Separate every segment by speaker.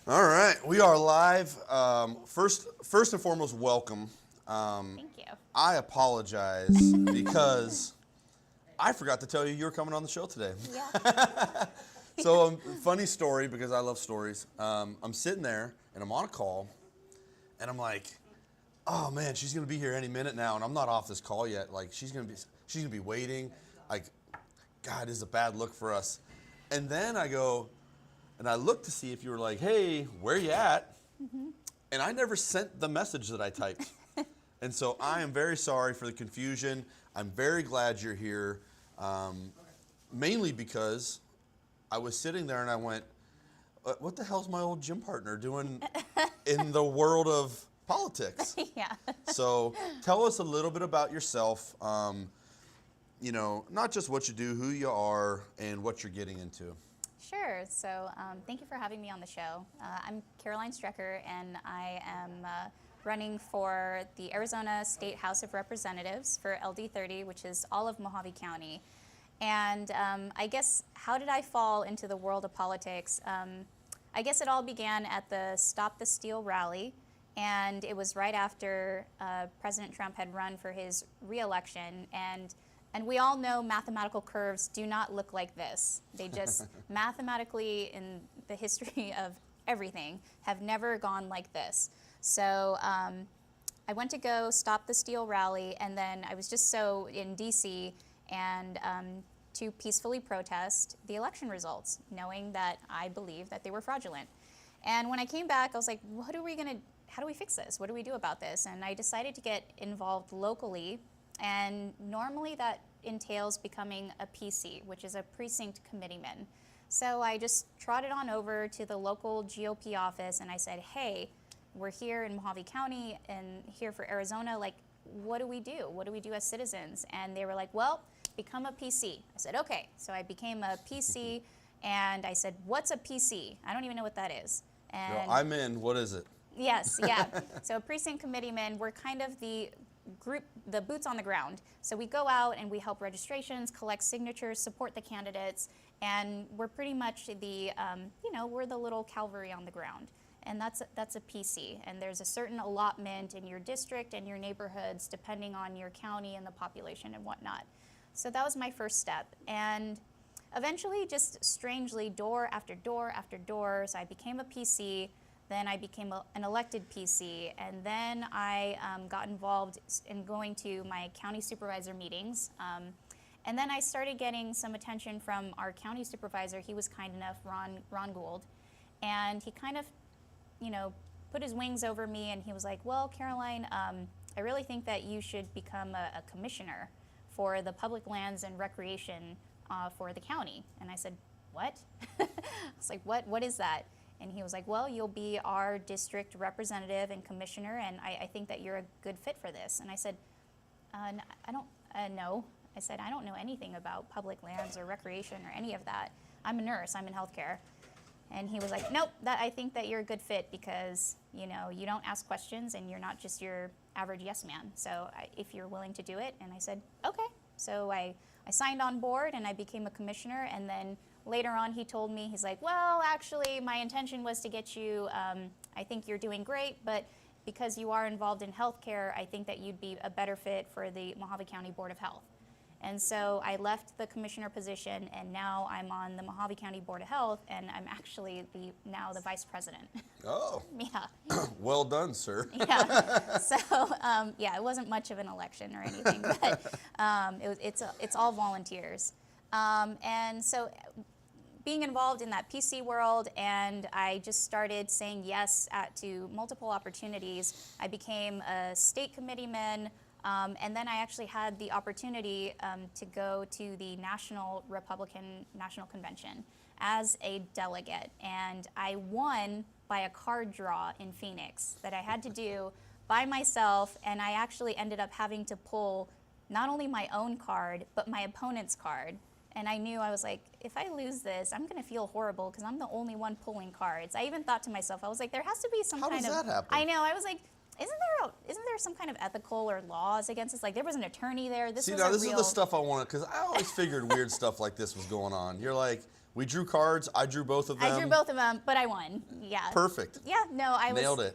Speaker 1: All right, we are live. First and foremost, welcome.
Speaker 2: Thank you.
Speaker 1: I apologize because I forgot to tell you were coming on the show today.
Speaker 2: Yeah.
Speaker 1: So, funny story because I love stories. I'm sitting there and I'm on a call, and I'm like, "Oh man, she's gonna be here any minute now," and I'm not off this call yet. Like she's gonna be waiting. Like, God, this is a bad look for us. And then I go. And I looked to see if you were like, hey, where you at? Mm-hmm. And I never sent the message that I typed. And so I am very sorry for the confusion. I'm very glad you're here, mainly because I was sitting there and I went, what the hell's my old gym partner doing in the world of politics?
Speaker 2: Yeah.
Speaker 1: So tell us a little bit about yourself, not just what you do, who you are, and what you're getting into.
Speaker 2: Sure. So thank you for having me on the show. I'm Caroline Strecker, and I am running for the Arizona State House of Representatives for LD30, which is all of Mojave County. And I guess, how did I fall into the world of politics? I guess it all began at the Stop the Steal rally, and it was right after President Trump had run for his re-election. And we all know mathematical curves do not look like this. They just mathematically, in the history of everything, have never gone like this. So I went to go stop the Steal rally, and then I was just so in D.C. and to peacefully protest the election results, knowing that I believed that they were fraudulent. And when I came back, I was like, how do we fix this? What do we do about this? And I decided to get involved locally. And normally that entails becoming a PC, which is a precinct committeeman. So I just trotted on over to the local GOP office and I said, hey, we're here in Mojave County and here for Arizona, like, what do we do? What do we do as citizens? And they were like, well, become a PC. I said, okay. So I became a PC and I said, what's a PC? I don't even know what that is. And
Speaker 1: I'm in, what is it?
Speaker 2: Yes, yeah. So precinct committeemen, we're kind of the group, the boots on the ground. So we go out and we help registrations, collect signatures, support the candidates, and we're pretty much the, we're the little cavalry on the ground. And that's a PC. And there's a certain allotment in your district and your neighborhoods depending on your county and the population and whatnot. So that was my first step. And eventually, just strangely, door after door after door, so I became a PC. Then I became an elected PC, and then I got involved in going to my county supervisor meetings. And then I started getting some attention from our county supervisor. He was kind enough, Ron Gould, and he kind of, put his wings over me, and he was like, well, Caroline, I really think that you should become a commissioner for the public lands and recreation for the county. And I said, what? I was like, what is that? And he was like, well, you'll be our district representative and commissioner, and I think that you're a good fit for this. And I said, I don't know. I said, I don't know anything about public lands or recreation or any of that. I'm a nurse. I'm in healthcare. And he was like, nope, I think that you're a good fit because, you don't ask questions and you're not just your average yes man. So if you're willing to do it. And I said, okay. So I signed on board and I became a commissioner, and then later on, he told me, he's like, well, actually, my intention was to get you, I think you're doing great, but because you are involved in healthcare, I think that you'd be a better fit for the Mojave County Board of Health. And so I left the commissioner position, and now I'm on the Mojave County Board of Health, and I'm actually now the vice president.
Speaker 1: Oh.
Speaker 2: Yeah.
Speaker 1: Well done, sir.
Speaker 2: Yeah. So, it wasn't much of an election or anything, but it's all volunteers. And so being involved in that PC world, and I just started saying yes to multiple opportunities. I became a state committeeman, and then I actually had the opportunity to go to the Republican National Convention as a delegate, and I won by a card draw in Phoenix that I had to do by myself, and I actually ended up having to pull not only my own card, but my opponent's card. And I knew, I was like, if I lose this, I'm going to feel horrible because I'm the only one pulling cards. I even thought to myself, I was like, there has to be some
Speaker 1: How
Speaker 2: kind of...
Speaker 1: does that happen?
Speaker 2: I know, I was like, isn't there some kind of ethical or laws against this? Like, there was an attorney there. This
Speaker 1: See,
Speaker 2: was
Speaker 1: now
Speaker 2: a
Speaker 1: this
Speaker 2: real...
Speaker 1: is the stuff I wanted, because I always figured weird stuff like this was going on. You're like, We drew cards. I drew both of them.
Speaker 2: I drew both of them, but I won. Yeah.
Speaker 1: Perfect.
Speaker 2: Yeah, no, I
Speaker 1: Nailed it.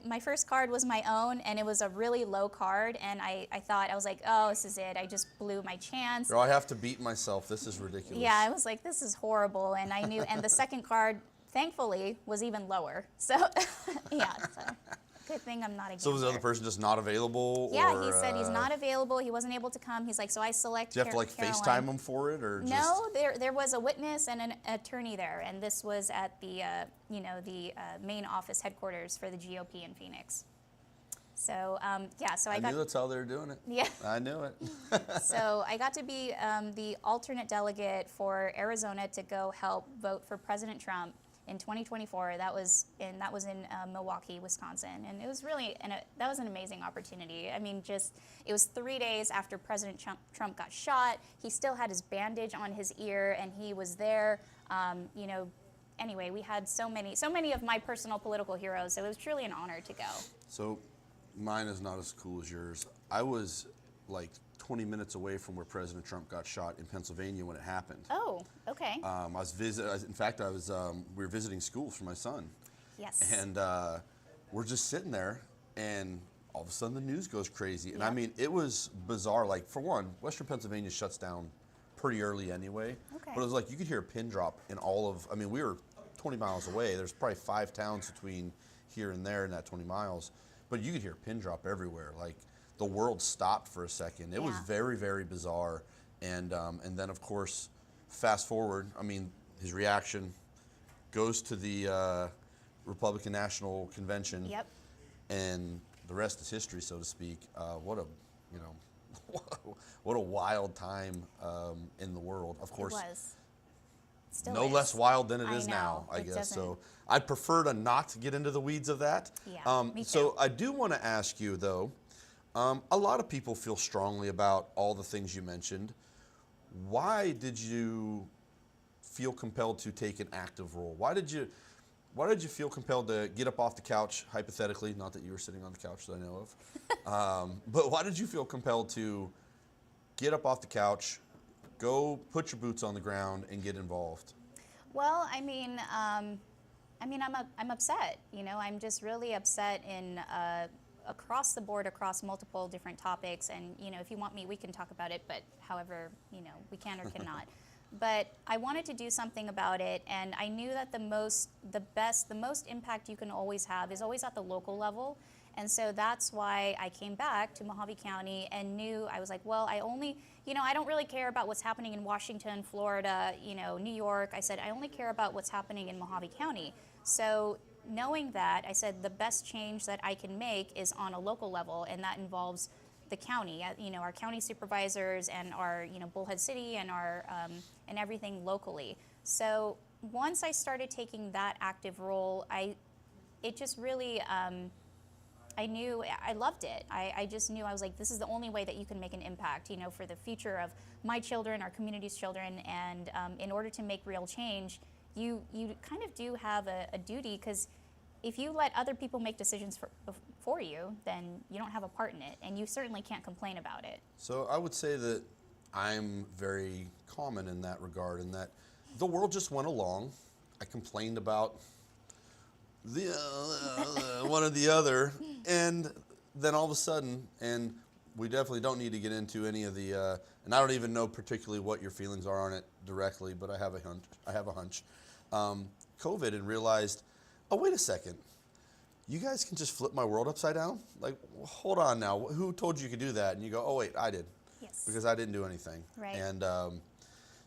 Speaker 2: My first card was my own, and it was a really low card, and I was like, oh, this is it. I just blew my chance.
Speaker 1: Girl, I have to beat myself. This is ridiculous.
Speaker 2: Yeah, I was like, this is horrible, and I knew, and the second card, thankfully, was even lower. So, yeah, so good thing I'm not a
Speaker 1: So was the other person just not available?
Speaker 2: Yeah,
Speaker 1: or,
Speaker 2: he said he's not available. He wasn't able to come. He's like, so I select
Speaker 1: Do you have to like
Speaker 2: Caroline.
Speaker 1: FaceTime him for it, or just?
Speaker 2: No, there was a witness and an attorney there, and this was at the main office headquarters for the GOP in Phoenix. So yeah, so
Speaker 1: I knew that's how they were doing it.
Speaker 2: Yeah.
Speaker 1: I knew it.
Speaker 2: So I got to be the alternate delegate for Arizona to go help vote for President Trump in 2024. That was in Milwaukee, Wisconsin, and it was really that was an amazing opportunity. I mean, it was 3 days after President Trump got shot. He still had his bandage on his ear, and he was there. Anyway, we had so many of my personal political heroes. So it was truly an honor to go.
Speaker 1: So, mine is not as cool as yours. I was like 20 minutes away from where President Trump got shot in Pennsylvania when it happened.
Speaker 2: Oh, okay.
Speaker 1: I was we were visiting schools for my son.
Speaker 2: Yes.
Speaker 1: And we're just sitting there, and all of a sudden the news goes crazy. And I
Speaker 2: Yep.
Speaker 1: mean, it was bizarre. Like, for one, Western Pennsylvania shuts down pretty early anyway.
Speaker 2: Okay.
Speaker 1: But it was like you could hear a pin drop in we were 20 miles away. There's probably 5 towns between here and there in that 20 miles. But you could hear a pin drop everywhere. Like, the world stopped for a second. It was
Speaker 2: Yeah.
Speaker 1: very, very bizarre. And then, of course, fast forward, I mean, his reaction goes to the Republican National Convention.
Speaker 2: Yep.
Speaker 1: And the rest is history, so to speak. What a wild time in the world. Of course,
Speaker 2: It was. Still
Speaker 1: no
Speaker 2: is.
Speaker 1: less wild than it
Speaker 2: I
Speaker 1: is now,
Speaker 2: know,
Speaker 1: I
Speaker 2: it
Speaker 1: guess.
Speaker 2: doesn't-
Speaker 1: So I'd prefer to not get into the weeds of that.
Speaker 2: Yeah, me
Speaker 1: So
Speaker 2: too.
Speaker 1: I do want to ask you, though, a lot of people feel strongly about all the things you mentioned. Why did you feel compelled to take an active role? Why did you feel compelled to get up off the couch, hypothetically, not that you were sitting on the couch that I know of, but why did you feel compelled to get up off the couch, go put your boots on the ground, and get involved?
Speaker 2: Well, I'm upset. I'm just really upset in across the board, across multiple different topics. And if you want me, we can talk about it. But however, we can or cannot. But I wanted to do something about it, and I knew that the most impact you can always have is always at the local level. And so that's why I came back to Mojave County and knew, I was like, well, I don't really care about what's happening in Washington, Florida, New York. I said, I only care about what's happening in Mojave County. So knowing that, I said the best change that I can make is on a local level, and that involves the county, our county supervisors and our, Bullhead City and our, and everything locally. So once I started taking that active role, it just really, I knew I loved it. I just knew, I was like, this is the only way that you can make an impact, for the future of my children, our community's children, and in order to make real change, you kind of do have a duty, because if you let other people make decisions for you, then you don't have a part in it, and you certainly can't complain about it.
Speaker 1: So I would say that I'm very common in that regard, in that the world just went along. I complained about the one or the other, and then all of a sudden, and we definitely don't need to get into any of the, and I don't even know particularly what your feelings are on it directly, but I have a hunch. COVID, and realized, oh, wait a second. You guys can just flip my world upside down? Like, hold on now. Who told you could do that? And you go, oh, wait, I did.
Speaker 2: Yes.
Speaker 1: Because I didn't do anything.
Speaker 2: Right.
Speaker 1: And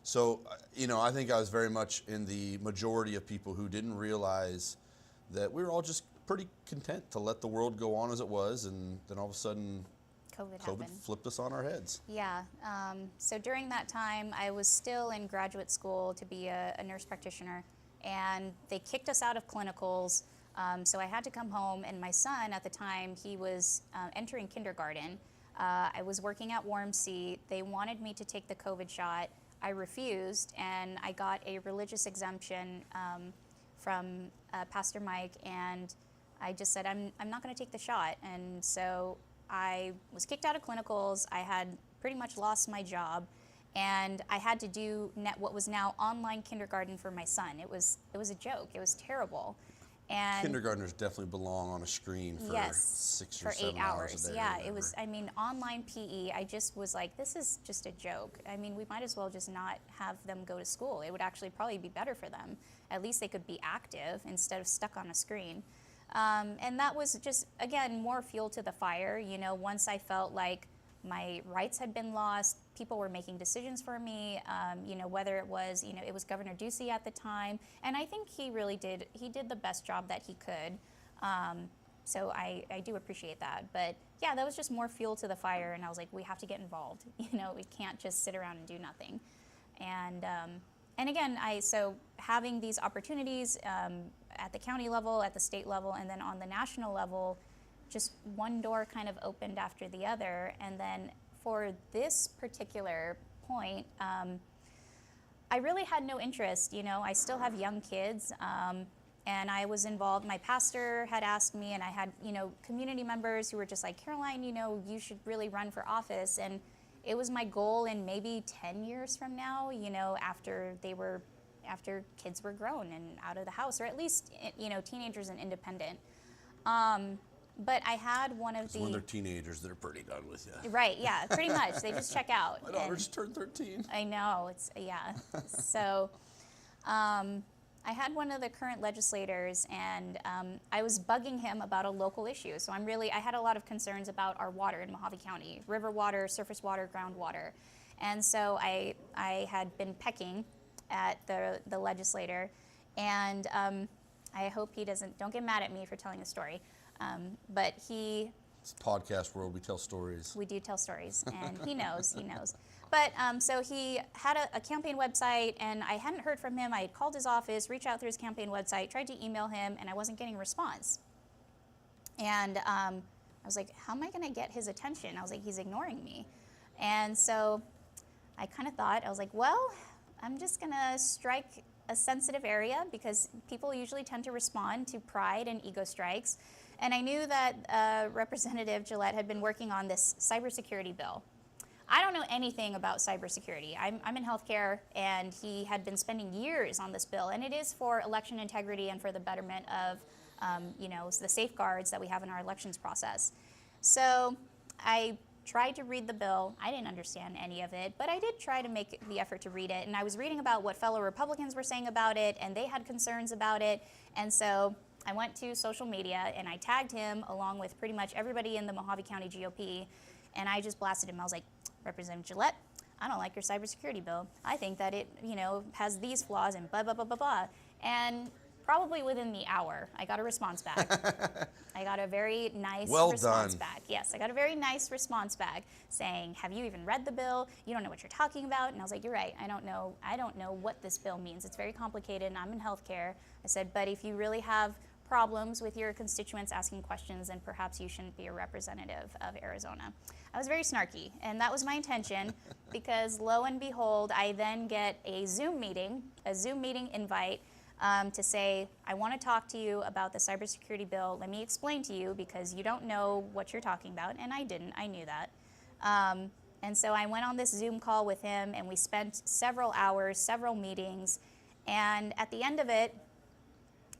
Speaker 1: so, I think I was very much in the majority of people who didn't realize that we were all just pretty content to let the world go on as it was, and then all of a sudden,
Speaker 2: COVID
Speaker 1: COVID
Speaker 2: happened.
Speaker 1: flipped us on our heads.
Speaker 2: Yeah. So during that time, I was still in graduate school to be a nurse practitioner, and they kicked us out of clinicals. So I had to come home, and my son at the time, he was entering kindergarten. I was working at Warm Sea. They wanted me to take the COVID shot. I refused, and I got a religious exemption from Pastor Mike, and I just said, I'm not going to take the shot. And so I was kicked out of clinicals. I had pretty much lost my job, and I had to do what was now online kindergarten for my son. It was a joke. It was terrible. And
Speaker 1: Kindergartners definitely belong on a screen for
Speaker 2: yes,
Speaker 1: 6 or
Speaker 2: for
Speaker 1: 7
Speaker 2: 8 hours.
Speaker 1: a day.
Speaker 2: Yeah,
Speaker 1: or
Speaker 2: it was.
Speaker 1: whatever.
Speaker 2: I mean, online PE. I just was like, this is just a joke. I mean, we might as well just not have them go to school. It would actually probably be better for them. At least they could be active instead of stuck on a screen. And that was just, again, more fuel to the fire. You know, once I felt like my rights had been lost, people were making decisions for me, you know, whether it was, you know, it was Governor Ducey at the time, and I think he really did the best job that he could. So I do appreciate that. But yeah, that was just more fuel to the fire, and I was like, we have to get involved. You know, we can't just sit around and do nothing. And again, so having these opportunities at the county level, at the state level, and then on the national level, just one door kind of opened after the other. And then for this particular point, I really had no interest. You know, I still have young kids, and I was involved. My pastor had asked me, and I had, you know, community members who were just like, Caroline, you know, you should really run for office. And it was my goal in maybe 10 years from now, you know, after kids were grown and out of the house, or at least, you know, teenagers and independent. But I had one of
Speaker 1: When they're teenagers, they're pretty done with you.
Speaker 2: Right, yeah, pretty much. They just check out.
Speaker 1: My daughter just turned 13.
Speaker 2: I know, yeah. So I had one of the current legislators, and I was bugging him about a local issue. So I had a lot of concerns about our water in Mojave County, river water, surface water, groundwater. And so I had been pecking at the legislator, and I hope he don't get mad at me for telling the story. But
Speaker 1: It's podcast world. We tell stories.
Speaker 2: We do tell stories, and he knows. But so he had a campaign website, and I hadn't heard from him. I had called his office, reached out through his campaign website, tried to email him, and I wasn't getting a response. And I was like, how am I going to get his attention? I was like, he's ignoring me. And so I kind of thought, I was like, well, I'm just going to strike a sensitive area, because people usually tend to respond to pride and ego strikes. And I knew that Representative Gillette had been working on this cybersecurity bill. I don't know anything about cybersecurity. I'm in healthcare, and he had been spending years on this bill, and it is for election integrity and for the betterment of, you know, the safeguards that we have in our elections process. So I tried to read the bill. I didn't understand any of it, but I did try to make the effort to read it, and I was reading about what fellow Republicans were saying about it, and they had concerns about it, and so I went to social media, and I tagged him along with pretty much everybody in the Mojave County GOP, and I just blasted him. I was like, Representative Gillette, I don't like your cybersecurity bill. I think that it, you know, has these flaws and blah, blah, blah, blah, blah. And probably within the hour, I got a response back. I got a very nice response back. Yes, I got a very nice response back saying, have you even read the bill? You don't know what you're talking about. And I was like, you're right. I don't know what this bill means. It's very complicated, and I'm in healthcare. I said, but if you really have problems with your constituents asking questions, then perhaps you shouldn't be a representative of Arizona. I was very snarky, and that was my intention, because lo and behold, I then get a Zoom meeting invite to say, I want to talk to you about the cybersecurity bill. Let me explain to you, because you don't know what you're talking about, and I didn't. I knew that. And so I went on this Zoom call with him, and we spent several hours, several meetings, and at the end of it,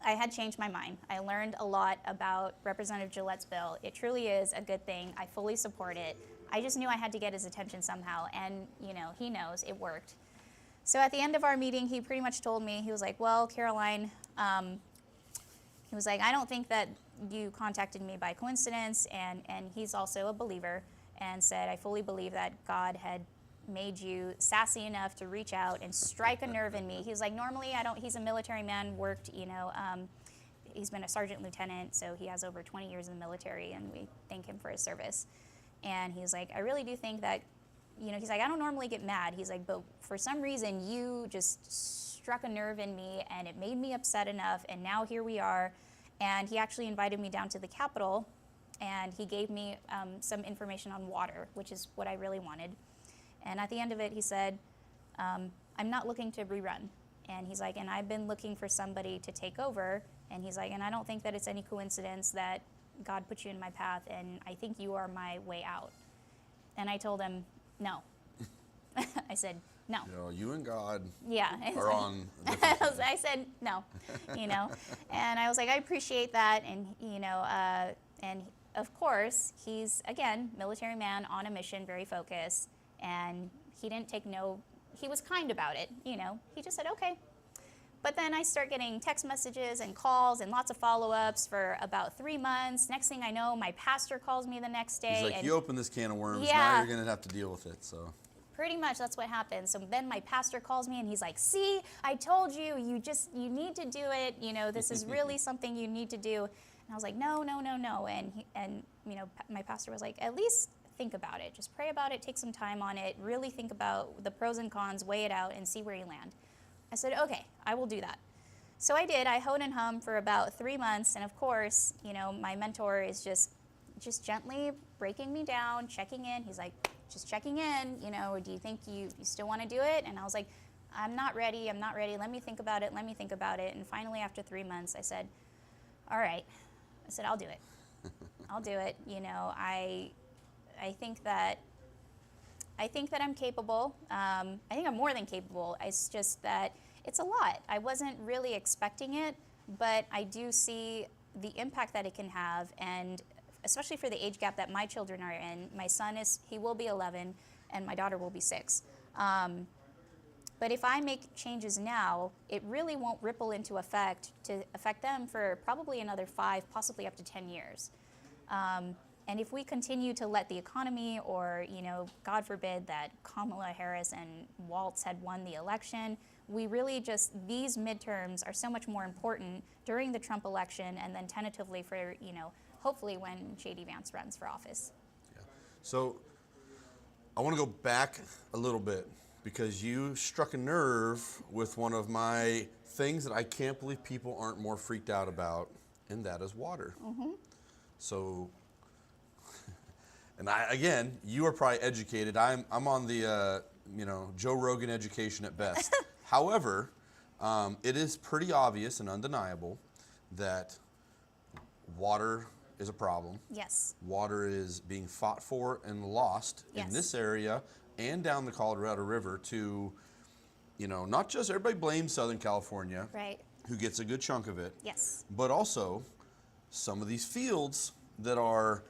Speaker 2: I had changed my mind. I learned a lot about Representative Gillette's bill. It truly is a good thing. I fully support it. I just knew I had to get his attention somehow, and you know, he knows it worked. So at the end of our meeting, he pretty much told me, he was like, well, Caroline, he was like, I don't think that you contacted me by coincidence, and he's also a believer, and said, I fully believe that God had made you sassy enough to reach out and strike a nerve in me. He was like, normally he's a military man, worked, you know, he's been a sergeant lieutenant, so he has over 20 years in the military, and we thank him for his service. And he's like, I really do think that, you know, he's like, I don't normally get mad. He's like, but for some reason you just struck a nerve in me, and it made me upset enough, and now here we are. And he actually invited me down to the Capitol, and he gave me some information on water, which is what I really wanted. And at the end of it, he said, I'm not looking to rerun. And he's like, and I've been looking for somebody to take over. And he's like, and I don't think that it's any coincidence that God put you in my path, and I think you are my way out. And I told him, no. I said, no.
Speaker 1: You know, you and God
Speaker 2: Yeah.
Speaker 1: are on different pages.
Speaker 2: I said, no, you know. And I was like, I appreciate that. And, you know, and of course, he's, again, military man on a mission, very focused. And he didn't take no, he was kind about it, you know. He just said, okay. But then I start getting text messages and calls and lots of follow-ups for about 3 months. Next thing I know, my pastor calls me the next day.
Speaker 1: He's like,
Speaker 2: and
Speaker 1: you open this can of worms,
Speaker 2: Yeah.
Speaker 1: now you're going to have to deal with it. So
Speaker 2: pretty much that's what happened. So then my pastor calls me and he's like, see, I told you, you need to do it. You know, this is really something you need to do. And I was like, no. And you know, my pastor was like, at least think about it. Just pray about it, take some time on it, really think about the pros and cons, weigh it out, and see where you land. I said, okay, I will do that. So I did. I hoed and hummed for about 3 months. And of course, you know, my mentor is just gently breaking me down, checking in. He's like, just checking in, you know, do you think you still want to do it? And I was like, I'm not ready. Let me think about it. And finally, after 3 months, I said, all right. I said, I'll do it. I'll do it. You know, I think that I'm capable. I think I'm more than capable. It's just that it's a lot. I wasn't really expecting it, but I do see the impact that it can have, and especially for the age gap that my children are in. My son he will be 11, and my daughter will be 6. But if I make changes now, it really won't ripple into effect to affect them for probably another 5, possibly up to 10 years. And if we continue to let the economy, or, you know, God forbid that Kamala Harris and Waltz had won the election, we really these midterms are so much more important during the Trump election, and then tentatively for, you know, hopefully when J.D. Vance runs for office.
Speaker 1: yeah. So I want to go back a little bit, because you struck a nerve with one of my things that I can't believe people aren't more freaked out about, and that is water. Mm-hmm. So, and again, you are probably educated. I'm on the you know, Joe Rogan education at best. However, it is pretty obvious and undeniable that water is a problem.
Speaker 2: Yes.
Speaker 1: Water is being fought for and lost
Speaker 2: Yes.
Speaker 1: in this area and down the Colorado River to, you know, not just everybody blames Southern California,
Speaker 2: Right.
Speaker 1: who gets a good chunk of it,
Speaker 2: Yes.
Speaker 1: but also some of these fields that are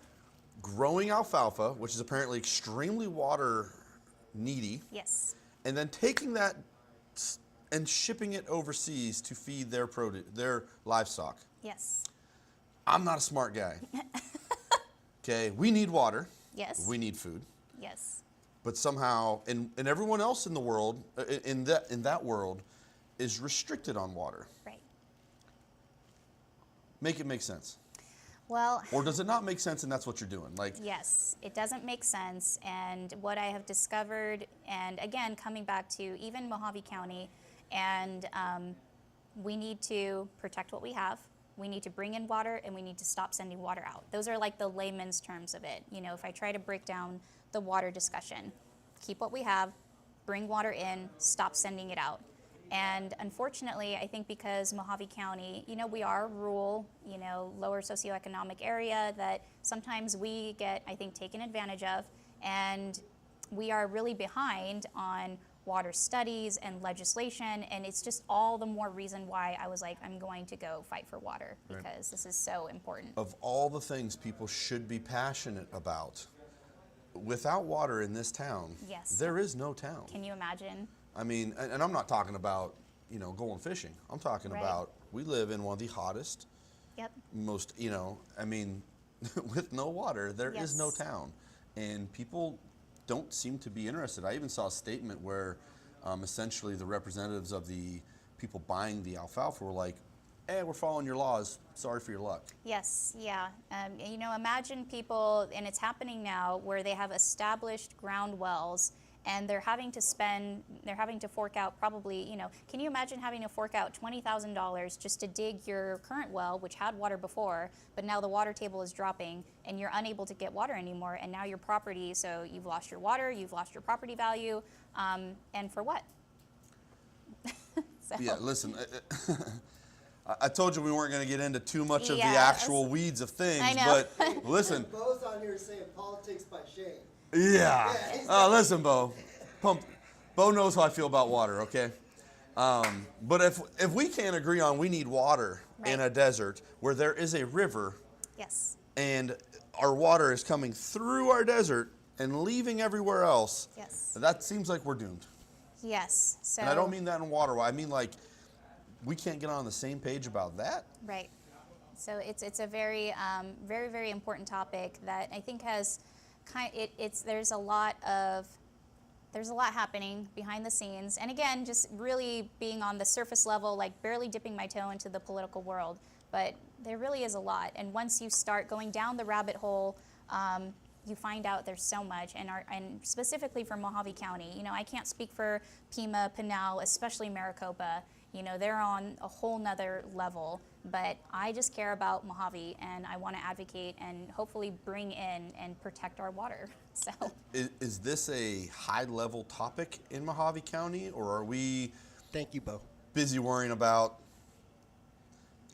Speaker 1: growing alfalfa, which is apparently extremely water needy,
Speaker 2: Yes.
Speaker 1: and then taking that and shipping it overseas to feed their livestock.
Speaker 2: Yes.
Speaker 1: I'm not a smart guy. Okay, we need water.
Speaker 2: Yes.
Speaker 1: We need food.
Speaker 2: Yes.
Speaker 1: But somehow, and everyone else in the world, in that world, is restricted on water.
Speaker 2: Right.
Speaker 1: Make it make sense.
Speaker 2: Well,
Speaker 1: Or does it not make sense, and that's what you're doing? Like,
Speaker 2: yes, it doesn't make sense. And what I have discovered, and again, coming back to even Mojave County, and we need to protect what we have. We need to bring in water, and we need to stop sending water out. Those are like the layman's terms of it. You know, if I try to break down the water discussion, keep what we have, bring water in, stop sending it out. And unfortunately, I think because Mojave County, you know, we are rural, you know, lower socioeconomic area, that sometimes we get, I think, taken advantage of, and we are really behind on water studies and legislation, and it's just all the more reason why I was like, I'm going to go fight for water, because
Speaker 1: Right.
Speaker 2: this is so important.
Speaker 1: of all the things people should be passionate about, without water in this town,
Speaker 2: Yes.
Speaker 1: there is no town.
Speaker 2: Can you imagine?
Speaker 1: I mean, and I'm not talking about, you know, going fishing. I'm talking
Speaker 2: Right.
Speaker 1: about, we live in one of the hottest,
Speaker 2: Yep.
Speaker 1: most, you know, I mean, with no water, there is no
Speaker 2: Yes.
Speaker 1: town. And people don't seem to be interested. I even saw a statement where essentially the representatives of the people buying the alfalfa were like, hey, we're following your laws. Sorry for your luck.
Speaker 2: Yes, yeah. You know, imagine people, and it's happening now, where they have established ground wells, and they're having to fork out probably, you know, can you imagine having to fork out $20,000 just to dig your current well, which had water before, but now the water table is dropping, and you're unable to get water anymore, and now your property, so you've lost your water, you've lost your property value, and for what? So,
Speaker 1: Yeah, listen, I told you we weren't going to get into too much of the
Speaker 2: Yeah,
Speaker 1: actual weeds of things,
Speaker 2: I know.
Speaker 1: but listen,
Speaker 3: Bo's on here saying politics by Shane.
Speaker 1: yeah.
Speaker 3: he's
Speaker 1: Listen, Bo. pump. Bo knows how I feel about water, okay? But if we can't agree on we need water in
Speaker 2: Right.
Speaker 1: a desert where there is a river
Speaker 2: Yes.
Speaker 1: and our water is coming through our desert and leaving everywhere else,
Speaker 2: Yes.
Speaker 1: that seems like we're doomed.
Speaker 2: Yes. So.
Speaker 1: And I don't mean that in water. I mean like we can't get on the same page about that.
Speaker 2: Right. So it's a very very very important topic that I think has there's a lot happening behind the scenes, and again, just really being on the surface level, like barely dipping my toe into the political world. But there really is a lot, and once you start going down the rabbit hole, you find out there's so much. And specifically for Mojave County, you know, I can't speak for Pima, Pinal, especially Maricopa. You know, they're on a whole nother level. But I just care about Mojave, and I want to advocate and hopefully bring in and protect our water. So
Speaker 1: Is this a high-level topic in Mojave County, or are we
Speaker 3: Thank you, Bo.
Speaker 1: busy worrying about,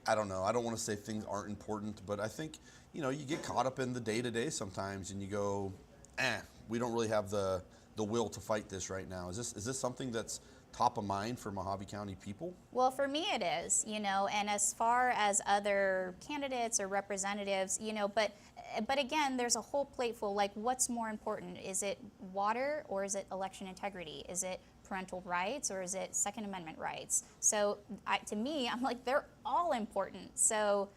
Speaker 1: I don't know, I don't want to say things aren't important, but I think, you know, you get caught up in the day-to-day sometimes and you go, we don't really have the will to fight this right now. Is this something that's top of mind for Mojave County people?
Speaker 2: well, for me it is, you know, and as far as other candidates or representatives, you know, but again, there's a whole plateful, like what's more important? Is it water or is it election integrity? Is it parental rights or is it Second Amendment rights? So to me, I'm like, they're all important. So,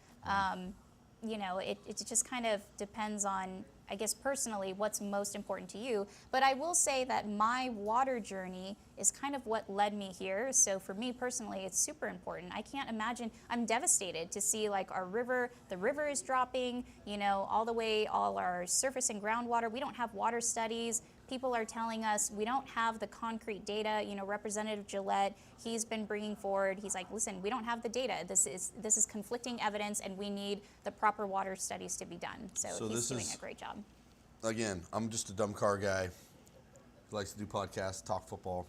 Speaker 2: you know, it just kind of depends on, I guess, personally, what's most important to you. But I will say that my water journey is kind of what led me here. So for me personally, it's super important. I can't imagine, I'm devastated to see like the river is dropping, you know, all our surface and groundwater. We don't have water studies. People are telling us we don't have the concrete data. You know, Representative Gillette, he's been bringing forward, he's like, listen, we don't have the data. This is conflicting evidence, and we need the proper water studies to be done. So he's doing a great job.
Speaker 1: Again, I'm just a dumb car guy who likes to do podcasts, talk football.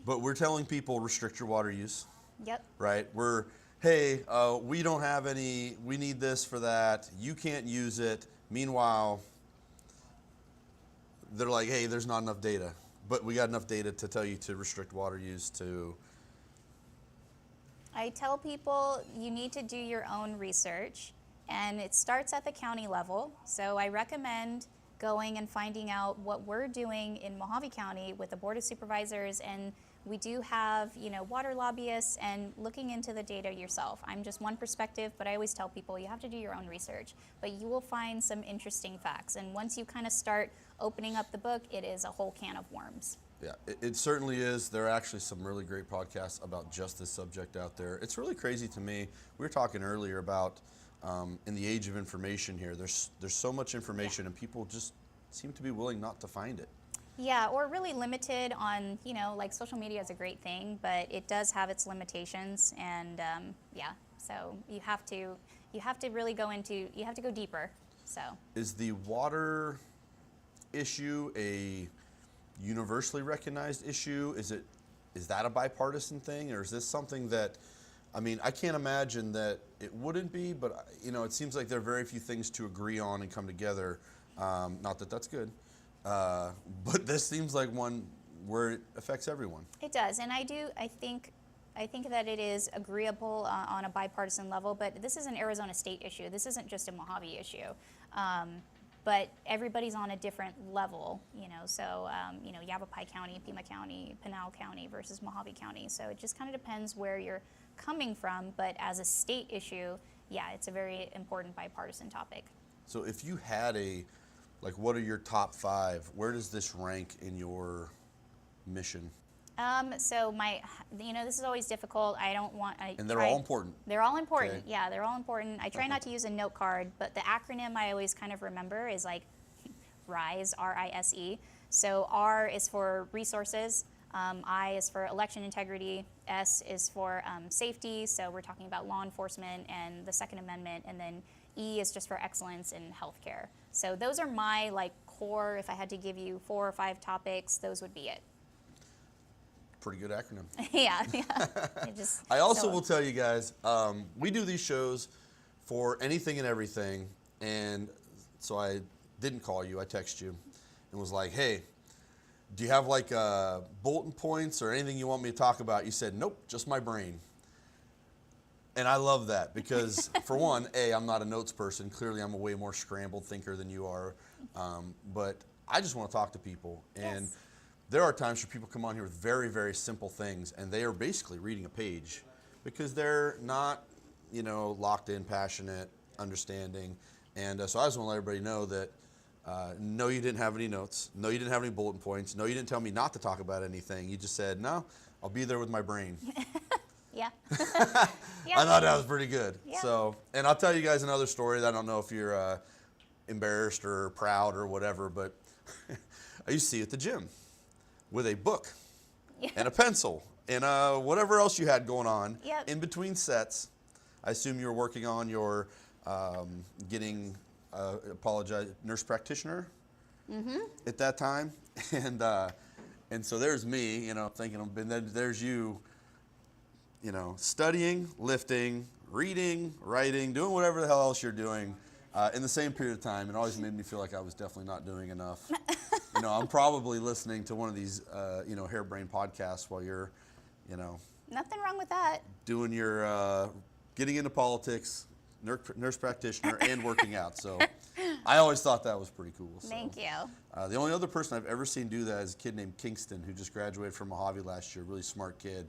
Speaker 1: But we're telling people restrict your water use,
Speaker 2: Yep.
Speaker 1: right? We don't have any, we need this for that, you can't use it. Meanwhile, they're like, hey, there's not enough data. But we got enough data to tell you to restrict water use to...
Speaker 2: I tell people you need to do your own research, and it starts at the county level. So I recommend going and finding out what we're doing in Mojave County with the Board of Supervisors, and we do have, you know, water lobbyists, and looking into the data yourself. I'm just one perspective, but I always tell people you have to do your own research, but you will find some interesting facts. And once you kind of start opening up the book, it is a whole can of worms.
Speaker 1: Yeah, it certainly is. There are actually some really great podcasts about just this subject out there. It's really crazy to me. We were talking earlier about in the age of information here, there's so much information, and people just seem to be willing not to find it.
Speaker 2: Yeah, or really limited on, you know, like social media is a great thing, but it does have its limitations, and yeah, so you have to really go deeper. So
Speaker 1: Is the water issue a universally recognized issue? Is that a bipartisan thing, or is this something that, I mean, I can't imagine that it wouldn't be, but you know, it seems like there are very few things to agree on and come together. Not that that's good, but this seems like one where it affects everyone.
Speaker 2: it does, and I think that it is agreeable on a bipartisan level, but this is an Arizona state issue. This isn't just a Mojave issue. But everybody's on a different level, you know, so, you know, Yavapai County, Pima County, Pinal County versus Mojave County. So it just kind of depends where you're coming from, but as a state issue, yeah, it's a very important bipartisan topic.
Speaker 1: So if you had what are your top 5? Where does this rank in your mission?
Speaker 2: So you know, this is always difficult.
Speaker 1: And they're all important.
Speaker 2: They're all important.
Speaker 1: Okay.
Speaker 2: Yeah, they're all important. I try not to use a note card, but the acronym I always kind of remember is like RISE, R-I-S-E. So R is for resources, I is for election integrity, S is for safety. So we're talking about law enforcement and the Second Amendment, and then E is just for excellence in healthcare. So those are my like core. If I had to give you 4 or 5 topics, those would be it.
Speaker 1: Pretty good acronym.
Speaker 2: Yeah.
Speaker 1: I also will tell you guys, we do these shows for anything and everything, and so I didn't call you, I texted you, and was like, hey, do you have like bulletin points or anything you want me to talk about? You said, nope, just my brain. And I love that because, for one, I'm not a notes person. Clearly, I'm a way more scrambled thinker than you are. But I just want to talk to people. And
Speaker 2: Yes.
Speaker 1: there are times where people come on here with very, very simple things, and they are basically reading a page because they're not, locked in, passionate, understanding. And so I just want to let everybody know that, no, you didn't have any notes. No, you didn't have any bulletin points. No, you didn't tell me not to talk about anything. You just said, no, I'll be there with my brain.
Speaker 2: Yeah.
Speaker 1: I thought that was pretty good.
Speaker 2: Yeah.
Speaker 1: So, and I'll tell you guys another story that I don't know if you're embarrassed or proud or whatever, but I used to see you at the gym with a book and a pencil and whatever else you had going on in between sets. I assume you were working on your getting, nurse practitioner at that time. And so there's me, thinking, and then there's you, studying, lifting, reading, writing, doing whatever the hell else you're doing in the same period of time. It always made me feel like I was definitely not doing enough. I'm probably listening to one of these, harebrained podcasts while you're,
Speaker 2: Nothing wrong with that.
Speaker 1: doing your, getting into politics, nurse practitioner, and working out. So I always thought that was pretty cool. So.
Speaker 2: Thank you.
Speaker 1: The only other person I've ever seen do that is a kid named Kingston, who just graduated from Mojave last year. Really smart kid.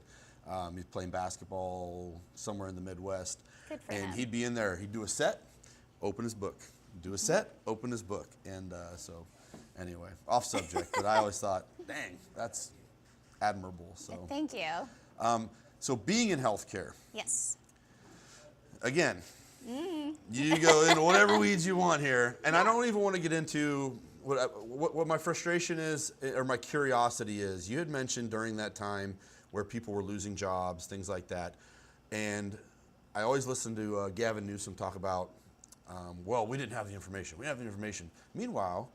Speaker 1: He's playing basketball somewhere in the Midwest.
Speaker 2: Good for
Speaker 1: and
Speaker 2: him.
Speaker 1: he'd be in there. He'd do a set, open his book. Do a set, open his book. And so anyway, off subject. But I always thought, dang, that's admirable. So
Speaker 2: Thank you.
Speaker 1: So being in healthcare,
Speaker 2: Yes.
Speaker 1: again, you go into whatever weeds you want here. And I don't even want to get into what my frustration is or my curiosity is. You had mentioned during that time where people were losing jobs, things like that. And I always listen to Gavin Newsom talk about, well, we didn't have the information. We didn't have the information. Meanwhile,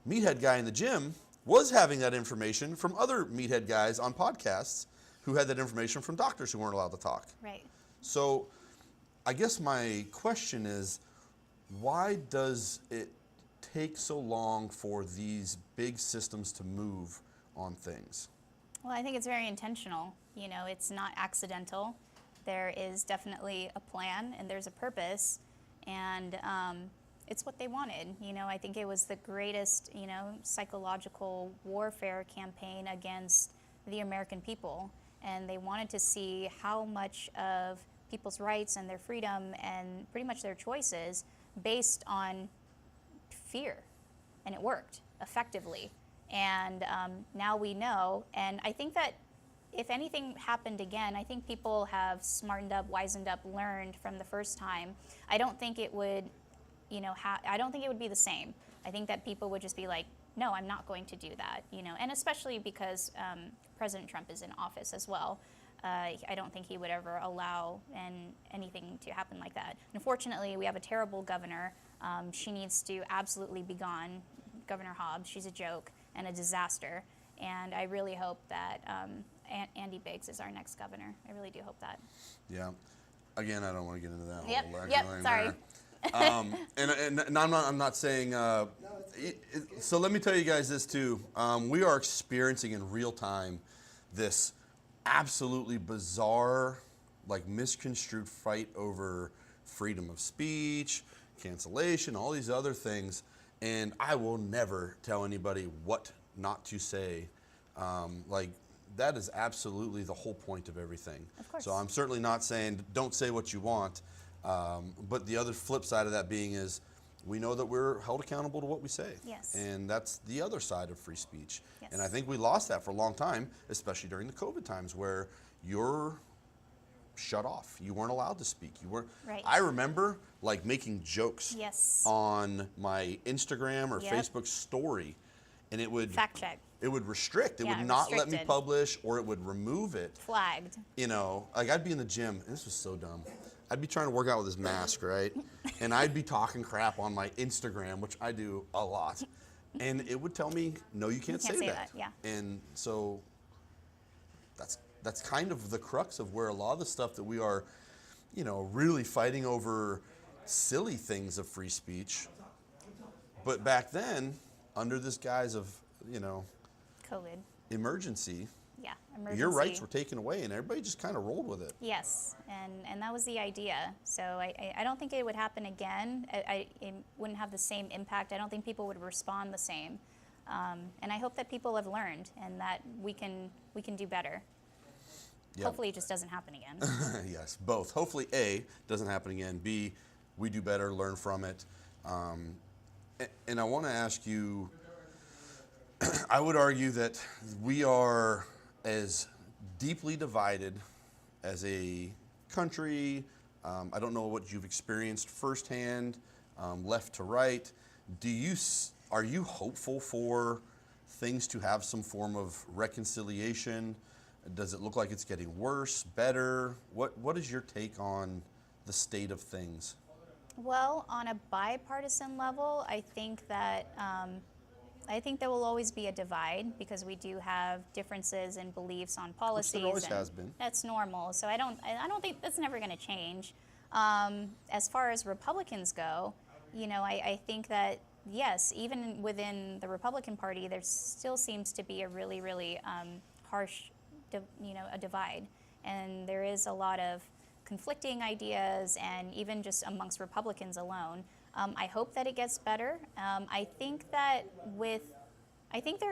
Speaker 1: Meathead Guy in the gym was having that information from other Meathead guys on podcasts who had that information from doctors who weren't allowed to talk.
Speaker 2: Right.
Speaker 1: So I guess my question is, why does it take so long for these big systems to move on things?
Speaker 2: Well, I think it's very intentional. It's not accidental. There is definitely a plan and there's a purpose, and it's what they wanted. I think it was the greatest, psychological warfare campaign against the American people, and they wanted to see how much of people's rights and their freedom and pretty much their choices based on fear, and it worked effectively. And now we know, and I think that if anything happened again, I think people have smartened up, wisened up, learned from the first time. I don't think it would, I don't think it would be the same. I think that people would just be like, no, I'm not going to do that, and especially because President Trump is in office as well. I don't think he would ever allow anything to happen like that. Unfortunately, we have a terrible governor. She needs to absolutely be gone. Governor Hobbs, she's a joke and a disaster. And I really hope that Andy Biggs is our next governor. I really do hope that.
Speaker 1: Yeah. Again, I don't want to get into that
Speaker 2: Yep,
Speaker 1: whole
Speaker 2: yep, sorry.
Speaker 1: And I'm not saying. So let me tell you guys this too. We are experiencing in real time this absolutely bizarre, misconstrued fight over freedom of speech, cancellation, all these other things. And I will never tell anybody what not to say. That is absolutely the whole point of everything.
Speaker 2: Of course.
Speaker 1: So I'm certainly not saying don't say what you want. But the other flip side of that being is we know that we're held accountable to what we say.
Speaker 2: Yes.
Speaker 1: And that's the other side of free speech.
Speaker 2: Yes.
Speaker 1: And I think we lost that for a long time, especially during the COVID times where you're shut off. You weren't allowed to speak. You weren't.
Speaker 2: Right.
Speaker 1: I remember making jokes
Speaker 2: Yes.
Speaker 1: on my Instagram or
Speaker 2: Yep.
Speaker 1: Facebook story, and it would
Speaker 2: Fact check.
Speaker 1: It would restrict. It
Speaker 2: Yeah,
Speaker 1: would not let me
Speaker 2: restricted.
Speaker 1: publish, or it would remove it.
Speaker 2: Flagged.
Speaker 1: I'd be in the gym, and this was so dumb. I'd be trying to work out with this mask, right? And I'd be talking crap on my Instagram, which I do a lot. And it would tell me, no, you can't say that.
Speaker 2: Yeah.
Speaker 1: And so that's kind of the crux of where a lot of the stuff that we are, really fighting over silly things of free speech. But back then, under this guise of,
Speaker 2: COVID.
Speaker 1: emergency,
Speaker 2: Yeah, emergency.
Speaker 1: your rights were taken away, and everybody just kind of rolled with it.
Speaker 2: Yes, and that was the idea. So I don't think it would happen again. It wouldn't have the same impact. I don't think people would respond the same. And I hope that people have learned and that we can do better.
Speaker 1: Yep.
Speaker 2: Hopefully it just doesn't happen again.
Speaker 1: Yes, both. Hopefully, A, doesn't happen again. B, we do better, learn from it. And I want to ask you, I would argue that we are as deeply divided as a country. I don't know what you've experienced firsthand, left to right. Are you hopeful for things to have some form of reconciliation? Does it look like it's getting worse, better? What is your take on the state of things?
Speaker 2: Well, on a bipartisan level, I think that there will always be a divide because we do have differences in beliefs on policies.
Speaker 1: Which there always
Speaker 2: and
Speaker 1: has been.
Speaker 2: That's normal. So I don't think that's never going to change. As far as Republicans go, I think that yes, even within the Republican Party, there still seems to be a really, really harsh, a divide, and there is a lot of conflicting ideas, and even just amongst Republicans alone. I hope that it gets better. I think there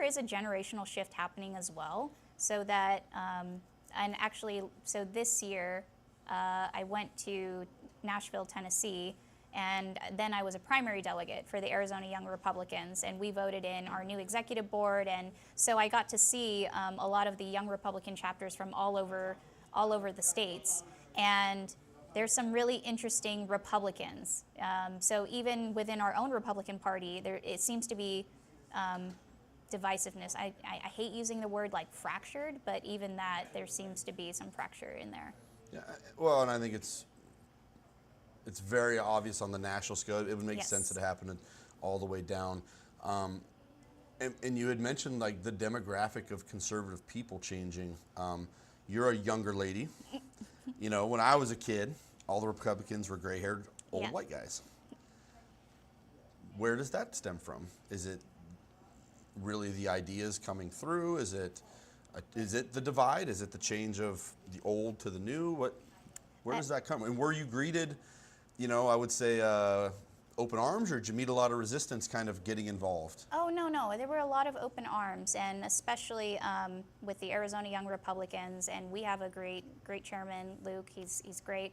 Speaker 2: is a generational shift happening as well, so that, and actually, so this year, I went to Nashville, Tennessee, and then I was a primary delegate for the Arizona Young Republicans, and we voted in our new executive board, and so I got to see a lot of the Young Republican chapters from all over the states, and there's some really interesting Republicans. So even within our own Republican Party, it seems to be divisiveness. I hate using the word like fractured, but even that, there seems to be some fracture in there.
Speaker 1: Yeah, well, and I think it's very obvious on the national scale. It would make
Speaker 2: Yes.
Speaker 1: sense that it happened all the way down. And you had mentioned like the demographic of conservative people changing. You're a younger lady. When I was a kid, all the Republicans were gray-haired old
Speaker 2: Yeah.
Speaker 1: white guys. Where does that stem from? Is it really the ideas coming through? Is it the divide? Is it the change of the old to the new? Where does that come? And were you greeted, I would say, open arms, or did you meet a lot of resistance kind of getting involved?
Speaker 2: Oh, no. There were a lot of open arms, and especially with the Arizona Young Republicans, and we have a great chairman, Luke. He's great.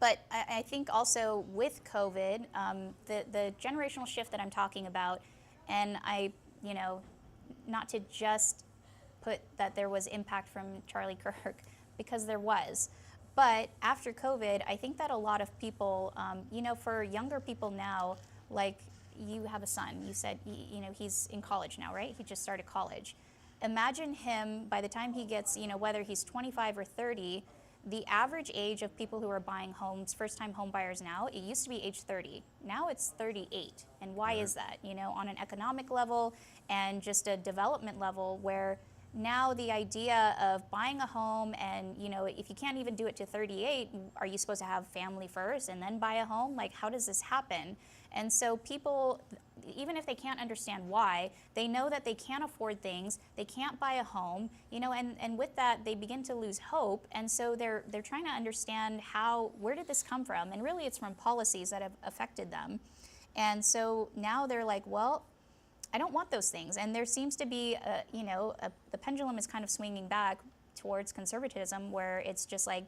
Speaker 2: But I think also with COVID, the generational shift that I'm talking about, and not to just put that there was impact from Charlie Kirk, because there was. But after COVID, I think that a lot of people, for younger people now, like you have a son, you said, he's in college now, right? He just started college. Imagine him, by the time he gets, whether he's 25 or 30, the average age of people who are buying homes, first-time home buyers now, it used to be age 30. Now it's 38. And why is that? On an economic level and just a development level where now the idea of buying a home and, if you can't even do it to 38, are you supposed to have family first and then buy a home? Like, how does this happen? And so people, even if they can't understand why, they know that they can't afford things, they can't buy a home, and with that, they begin to lose hope. And so they're trying to understand where did this come from? And really it's from policies that have affected them. And so now they're like, well, I don't want those things. And there seems to be, the pendulum is kind of swinging back towards conservatism, where it's just like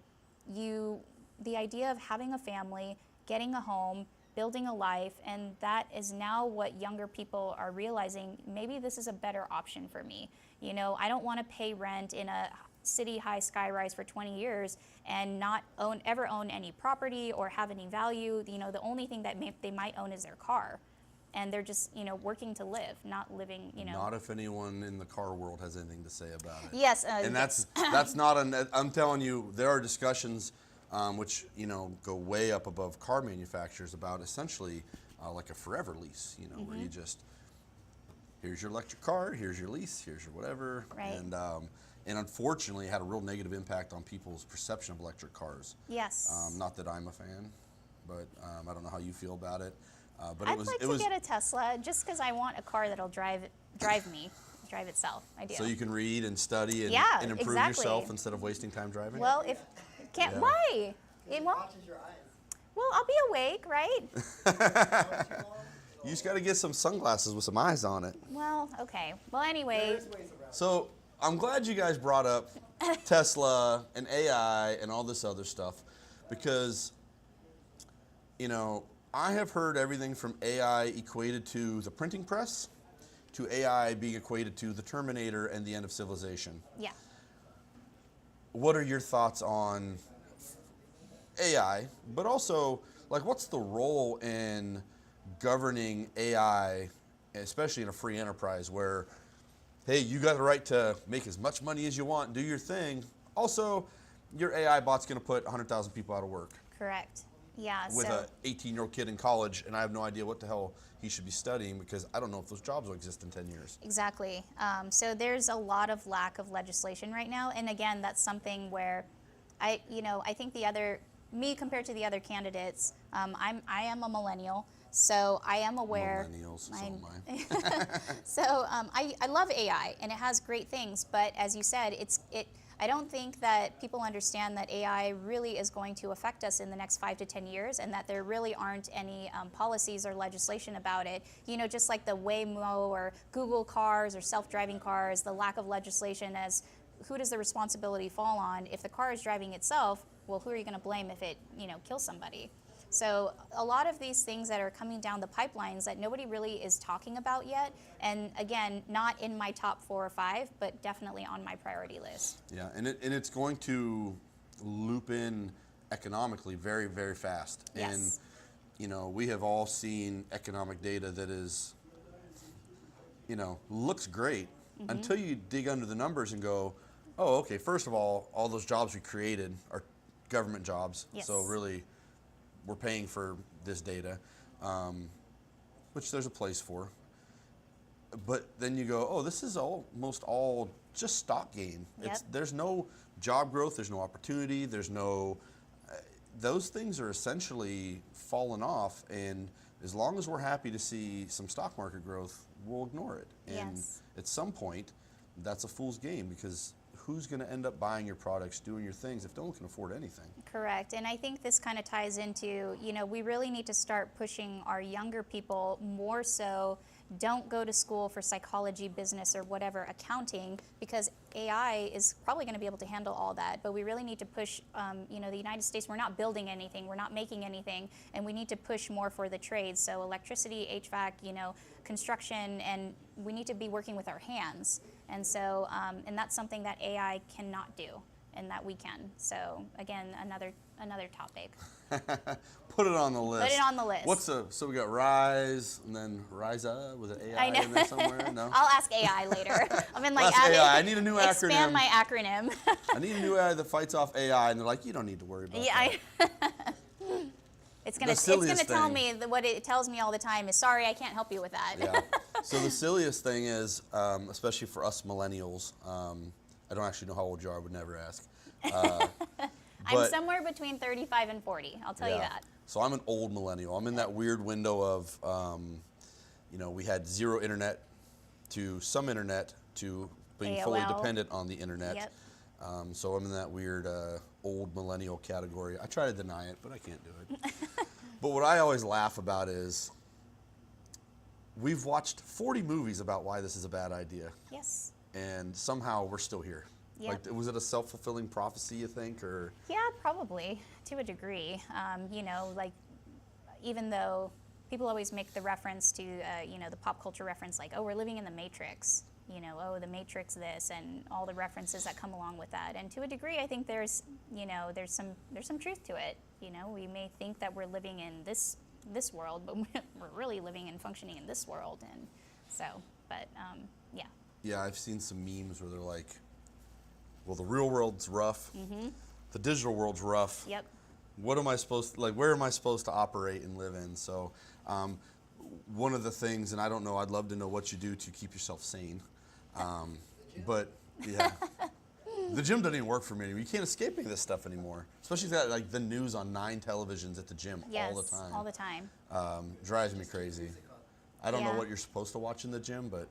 Speaker 2: the idea of having a family, getting a home, building a life, and that is now what younger people are realizing. Maybe this is a better option for me. I don't want to pay rent in a city high skyrise for 20 years and not ever own any property or have any value. The only thing that they might own is their car. And they're just, working to live, not living,
Speaker 1: Not if anyone in the car world has anything to say about it.
Speaker 2: Yes.
Speaker 1: And that's not I'm telling you, there are discussions which, go way up above car manufacturers about essentially like a forever lease, where you just, here's your electric car, here's your lease, here's your whatever.
Speaker 2: Right.
Speaker 1: And unfortunately, it had a real negative impact on people's perception of electric cars.
Speaker 2: Yes.
Speaker 1: Not that I'm a fan, but I don't know how you feel about it. But
Speaker 2: I'd like to get a Tesla just because I want a car that'll drive drive itself. I do.
Speaker 1: So you can read and study and,
Speaker 2: Yeah,
Speaker 1: and improve
Speaker 2: exactly.
Speaker 1: yourself instead of wasting time driving?
Speaker 2: Well, if can't
Speaker 1: Yeah.
Speaker 2: why? It won't.
Speaker 3: Watches your eyes.
Speaker 2: Well, I'll be awake, right?
Speaker 1: You just got to get some sunglasses with some eyes on it.
Speaker 2: Well, okay. Well, anyway,
Speaker 3: There's ways around.
Speaker 1: So I'm glad you guys brought up Tesla and AI and all this other stuff because, you know, I have heard everything from AI equated to the printing press to AI being equated to the Terminator and the end of civilization.
Speaker 2: yeah.
Speaker 1: What are your thoughts on AI, but also, like, what's the role in governing AI, especially in a free enterprise where, hey, you got the right to make as much money as you want, do your thing. Also, your AI bot's going to put 100,000 people out of work
Speaker 2: Correct. Yeah.
Speaker 1: with
Speaker 2: so
Speaker 1: a 18-year-old kid in college, and I have no idea what the hell he should be studying because I don't know if those jobs will exist in 10 years.
Speaker 2: exactly. So there's a lot of lack of legislation right now, and again, that's something where I think me compared to the other candidates, I am a millennial, so I am aware.
Speaker 1: Millennials, so
Speaker 2: I'm-
Speaker 1: am I.
Speaker 2: So I love AI, and it has great things, but as you said, I don't think that people understand that AI really is going to affect us in the next 5 to 10 years, and that there really aren't any policies or legislation about it. You know, just like the Waymo or Google cars or self-driving cars, the lack of legislation as who does the responsibility fall on? If the car is driving itself, well, who are you going to blame if it, kills somebody? So a lot of these things that are coming down the pipelines that nobody really is talking about yet, and again, not in my top 4 or 5, but definitely on my priority list.
Speaker 1: Yeah, and it's going to loop in economically very, very fast.
Speaker 2: Yes.
Speaker 1: And, we have all seen economic data that is, looks great until you dig under the numbers and go, oh, okay, first of all those jobs we created are government jobs.
Speaker 2: Yes.
Speaker 1: So really, we're paying for this data, which there's a place for. But then you go, oh, this is almost all just stock gain.
Speaker 2: Yep.
Speaker 1: There's no job growth, there's no opportunity, there's no, those things are essentially fallen off, and as long as we're happy to see some stock market growth, we'll ignore it. And
Speaker 2: Yes.
Speaker 1: at some point, that's a fool's game because who's going to end up buying your products, doing your things if no one can afford anything?
Speaker 2: Correct. And I think this kind of ties into, we really need to start pushing our younger people more so. Don't go to school for psychology, business, or whatever, accounting, because AI is probably going to be able to handle all that. But we really need to push, the United States, we're not building anything, we're not making anything, and we need to push more for the trades. So electricity, HVAC, construction, and we need to be working with our hands. And so, and that's something that AI cannot do, and that we can. So again, another topic.
Speaker 1: Put it on the list.
Speaker 2: Put it on the list.
Speaker 1: So we got Rise and then Rise Up with an AI
Speaker 2: I know.
Speaker 1: in there somewhere? No?
Speaker 2: I'll ask AI later. I'm in like
Speaker 1: Ask AI. I need a new
Speaker 2: expand
Speaker 1: acronym.
Speaker 2: my acronym.
Speaker 1: I need a new AI that fights off AI, and they're like, you don't need to worry about
Speaker 2: Yeah,
Speaker 1: that.
Speaker 2: it's gonna
Speaker 1: silliest
Speaker 2: tell
Speaker 1: thing.
Speaker 2: me what it tells me all the time is sorry, I can't help you with that.
Speaker 1: Yeah. So the silliest thing is, especially for us millennials, I don't actually know how old you are. I would never ask.
Speaker 2: I'm
Speaker 1: but-
Speaker 2: somewhere between 35 and 40. I'll tell you that.
Speaker 1: So I'm an old millennial. I'm in that weird window of, we had zero internet to some internet to being fully
Speaker 2: AOL.
Speaker 1: dependent on the internet.
Speaker 2: Yep.
Speaker 1: So I'm in that weird old millennial category. I try to deny it, but I can't do it. But what I always laugh about is we've watched 40 movies about why this is a bad idea,
Speaker 2: Yes.
Speaker 1: and somehow we're still here.
Speaker 2: Yep.
Speaker 1: Like, was it a self-fulfilling prophecy, you think, or?
Speaker 2: Yeah, probably to a degree. Like even though people always make the reference to, the pop culture reference, like, oh, we're living in the Matrix. Oh, the Matrix this, and all the references that come along with that. And to a degree, I think there's some truth to it. We may think that we're living in this world, but we're really living and functioning in this world. And so, but yeah.
Speaker 1: Yeah, I've seen some memes where they're like, well, the real world's rough.
Speaker 2: Mm-hmm.
Speaker 1: The digital world's rough.
Speaker 2: Yep.
Speaker 1: What am I supposed to, where am I supposed to operate and live in? So one of the things, and I don't know, I'd love to know what you do to keep yourself sane. But yeah, the gym doesn't even work for me anymore. You can't escape any of this stuff anymore. Especially if you got like the news on 9 televisions at the gym
Speaker 2: Yes,
Speaker 1: all the time.
Speaker 2: all the time.
Speaker 1: Drives me crazy. I don't know
Speaker 2: Yeah.
Speaker 1: what you're supposed to watch in the gym, but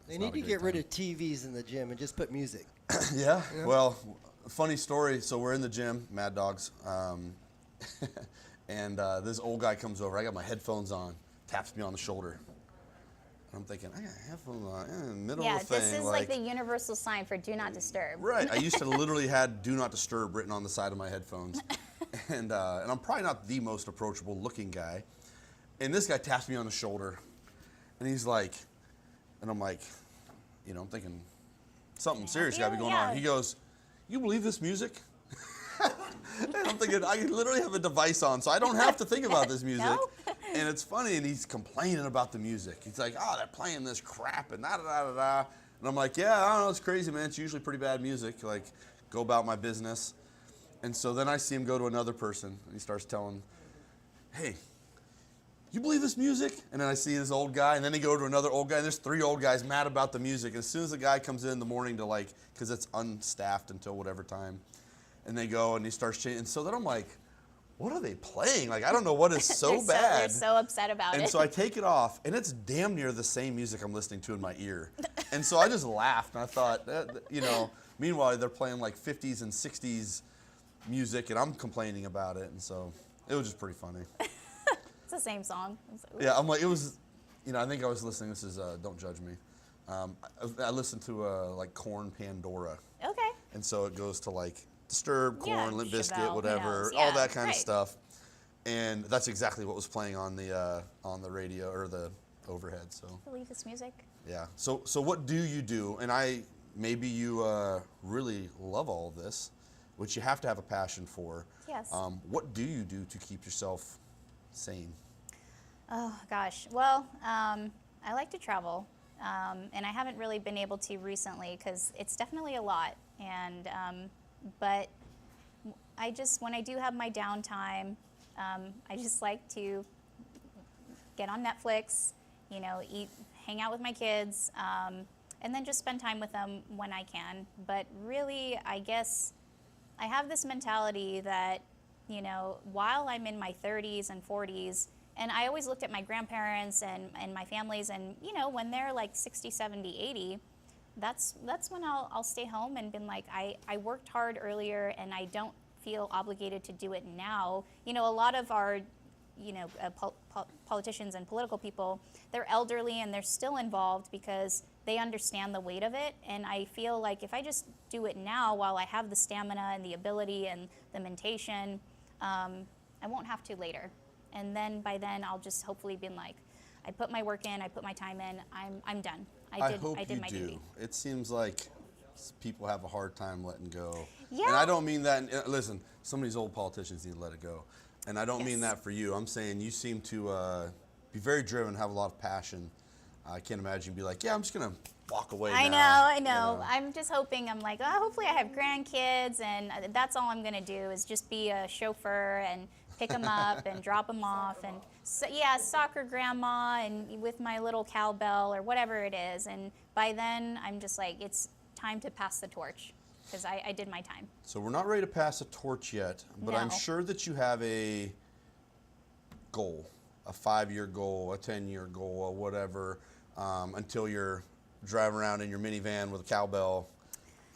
Speaker 3: They need to get rid of TVs in the gym and just put music.
Speaker 1: Yeah. Well, funny story. So we're in the gym, Mad Dogs, and this old guy comes over. I got my headphones on, taps me on the shoulder. I'm thinking, I got headphones on in the middle of the thing.
Speaker 2: Yeah, this is like the universal sign for do not disturb.
Speaker 1: Right. I used to literally had do not disturb written on the side of my headphones. And I'm probably not the most approachable looking guy. And this guy taps me on the shoulder. And he's like, and I'm like, I'm thinking something serious got to be going on. He goes, you believe this music? And I'm thinking, I literally have a device on, so I don't have to think about this music.
Speaker 2: No?
Speaker 1: And it's funny, and he's complaining about the music. He's like, oh, they're playing this crap, and da-da-da-da-da. And I'm like, yeah, I don't know, it's crazy, man. It's usually pretty bad music. Like, go about my business. And so then I see him go to another person, and he starts telling, hey, you believe this music? And then I see this old guy, and then they go to another old guy, and there's 3 old guys mad about the music. And as soon as the guy comes in the morning to because it's unstaffed until whatever time, and they go and he starts changing. And so then I'm like, what are they playing? Like, I don't know what is so bad.
Speaker 2: They're so upset about it.
Speaker 1: And so I take it off, and it's damn near the same music I'm listening to in my ear. And so I just laughed, and I thought, meanwhile, they're playing like 50s and 60s music, and I'm complaining about it. And so it was just pretty funny.
Speaker 2: It's the same song.
Speaker 1: Yeah, I'm like, it was, I think I was listening. This is Don't Judge Me. I listened to like Korn Pandora. Okay. And so it goes to like Disturbed, Korn, Limp Bizkit, whatever, all that kind of stuff. And that's exactly what was playing on the radio or the overhead. So.
Speaker 2: Believe this music.
Speaker 1: Yeah. So what do you do? And maybe you really love all of this, which you have to have a passion for.
Speaker 2: Yes.
Speaker 1: What do you do to keep yourself sane?
Speaker 2: Oh gosh. Well, I like to travel, and I haven't really been able to recently because it's definitely a lot. And but when I do have my downtime, I just like to get on Netflix, eat, hang out with my kids, and then just spend time with them when I can. But really, I guess I have this mentality that, while I'm in my 30s and 40s, and I always looked at my grandparents and my families, and, when they're like 60, 70, 80, that's when I'll stay home and been like, I worked hard earlier and I don't feel obligated to do it now. A lot of our, politicians and political people, they're elderly and they're still involved because they understand the weight of it. And I feel like if I just do it now while I have the stamina and the ability and the mentation, I won't have to later. And then by then I'll just hopefully be like, I put my work in, I put my time in, I'm done. I did my duty.
Speaker 1: It seems like people have a hard time letting go.
Speaker 2: Yeah.
Speaker 1: And I don't mean that, listen, some of these old politicians need to let it go. And I don't mean that for you. I'm saying you seem to be very driven, have a lot of passion. I can't imagine you be like, yeah, I'm just going to walk away now.
Speaker 2: I know. I'm just hoping, I'm like, hopefully I have grandkids, and that's all I'm going to do is just be a chauffeur and pick them up and drop them off. And soccer grandma and with my little cowbell or whatever it is. And by then, I'm just like, it's time to pass the torch because I did my time.
Speaker 1: So we're not ready to pass a torch yet, but
Speaker 2: No.
Speaker 1: I'm sure that you have a goal, a 5-year goal, a 10-year goal, or whatever, until you're driving around in your minivan with a cowbell,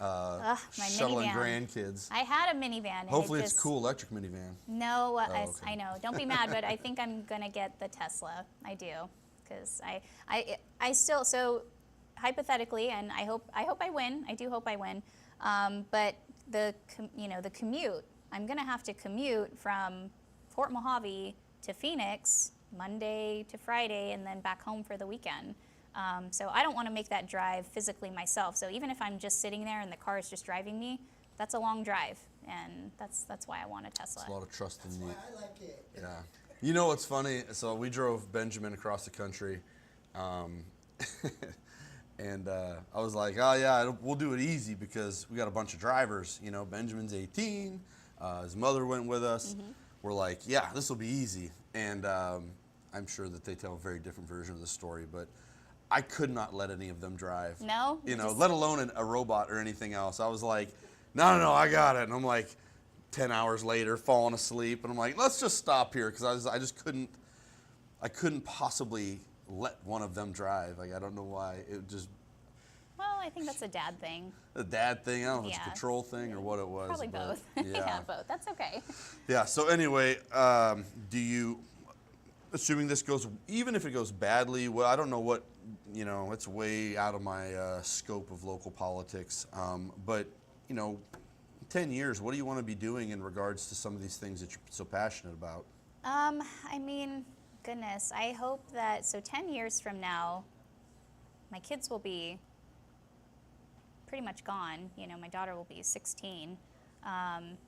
Speaker 2: My
Speaker 1: shuttling
Speaker 2: minivan.
Speaker 1: grandkids.
Speaker 2: I had a minivan. And
Speaker 1: Hopefully it's a cool electric minivan.
Speaker 2: No,
Speaker 1: okay.
Speaker 2: I know. Don't be mad, but I think I'm gonna get the Tesla. I do, because I still, so hypothetically, and I hope I win. I do hope I win. But the commute, I'm gonna have to commute from Fort Mojave to Phoenix Monday to Friday, and then back home for the weekend. So I don't want to make that drive physically myself. So even if I'm just sitting there and the car is just driving me, that's a long drive, and that's why I want a Tesla.
Speaker 1: It's a lot of trust in you.
Speaker 3: That's why I like it.
Speaker 1: Yeah. You know what's funny? So we drove Benjamin across the country, and I was like, oh yeah, we'll do it easy because we got a bunch of drivers. Benjamin's 18. His mother went with us.
Speaker 2: Mm-hmm.
Speaker 1: We're like, yeah, this will be easy. And I'm sure that they tell a very different version of the story, but I could not let any of them drive.
Speaker 2: No?
Speaker 1: Let alone a robot or anything else. I was like, no, I got it. And I'm like, 10 hours later, falling asleep. And I'm like, let's just stop here because I just couldn't possibly let one of them drive. Like, I don't know why.
Speaker 2: Well, I think that's a dad thing.
Speaker 1: The dad thing, I don't know if it's a
Speaker 2: Yeah.
Speaker 1: control thing or what it was.
Speaker 2: Probably
Speaker 1: but
Speaker 2: both.
Speaker 1: Yeah.
Speaker 2: Yeah, both. That's okay.
Speaker 1: Yeah, so anyway, do you, assuming this goes, even if it goes badly, well, I don't know what, you know, it's way out of my scope of local politics, but, you know, 10 years, what do you want to be doing in regards to some of these things that you're so passionate about?
Speaker 2: I mean, goodness, I hope that, so 10 years from now, my kids will be pretty much gone. You know, my daughter will be 16.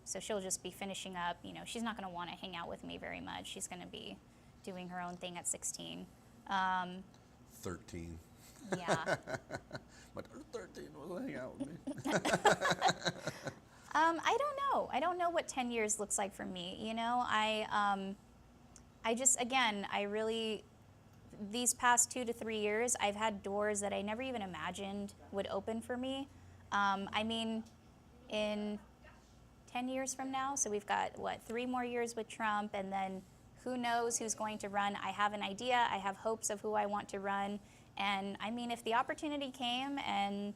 Speaker 2: So she'll just be finishing up. You know, she's not going to want to hang out with me very much. She's going to be doing her own thing at 16.
Speaker 1: 13.
Speaker 2: Yeah.
Speaker 1: My daughter's 13, will hang out with me.
Speaker 2: I don't know. I don't know what 10 years looks like for me. You know, I just, again, I really, these past 2 to 3 years, I've had doors that I never even imagined would open for me. I mean, in 10 years from now, so we've got, 3 more years with Trump, and then who knows who's going to run. I have an idea. I have hopes of who I want to run. And I mean, if the opportunity came and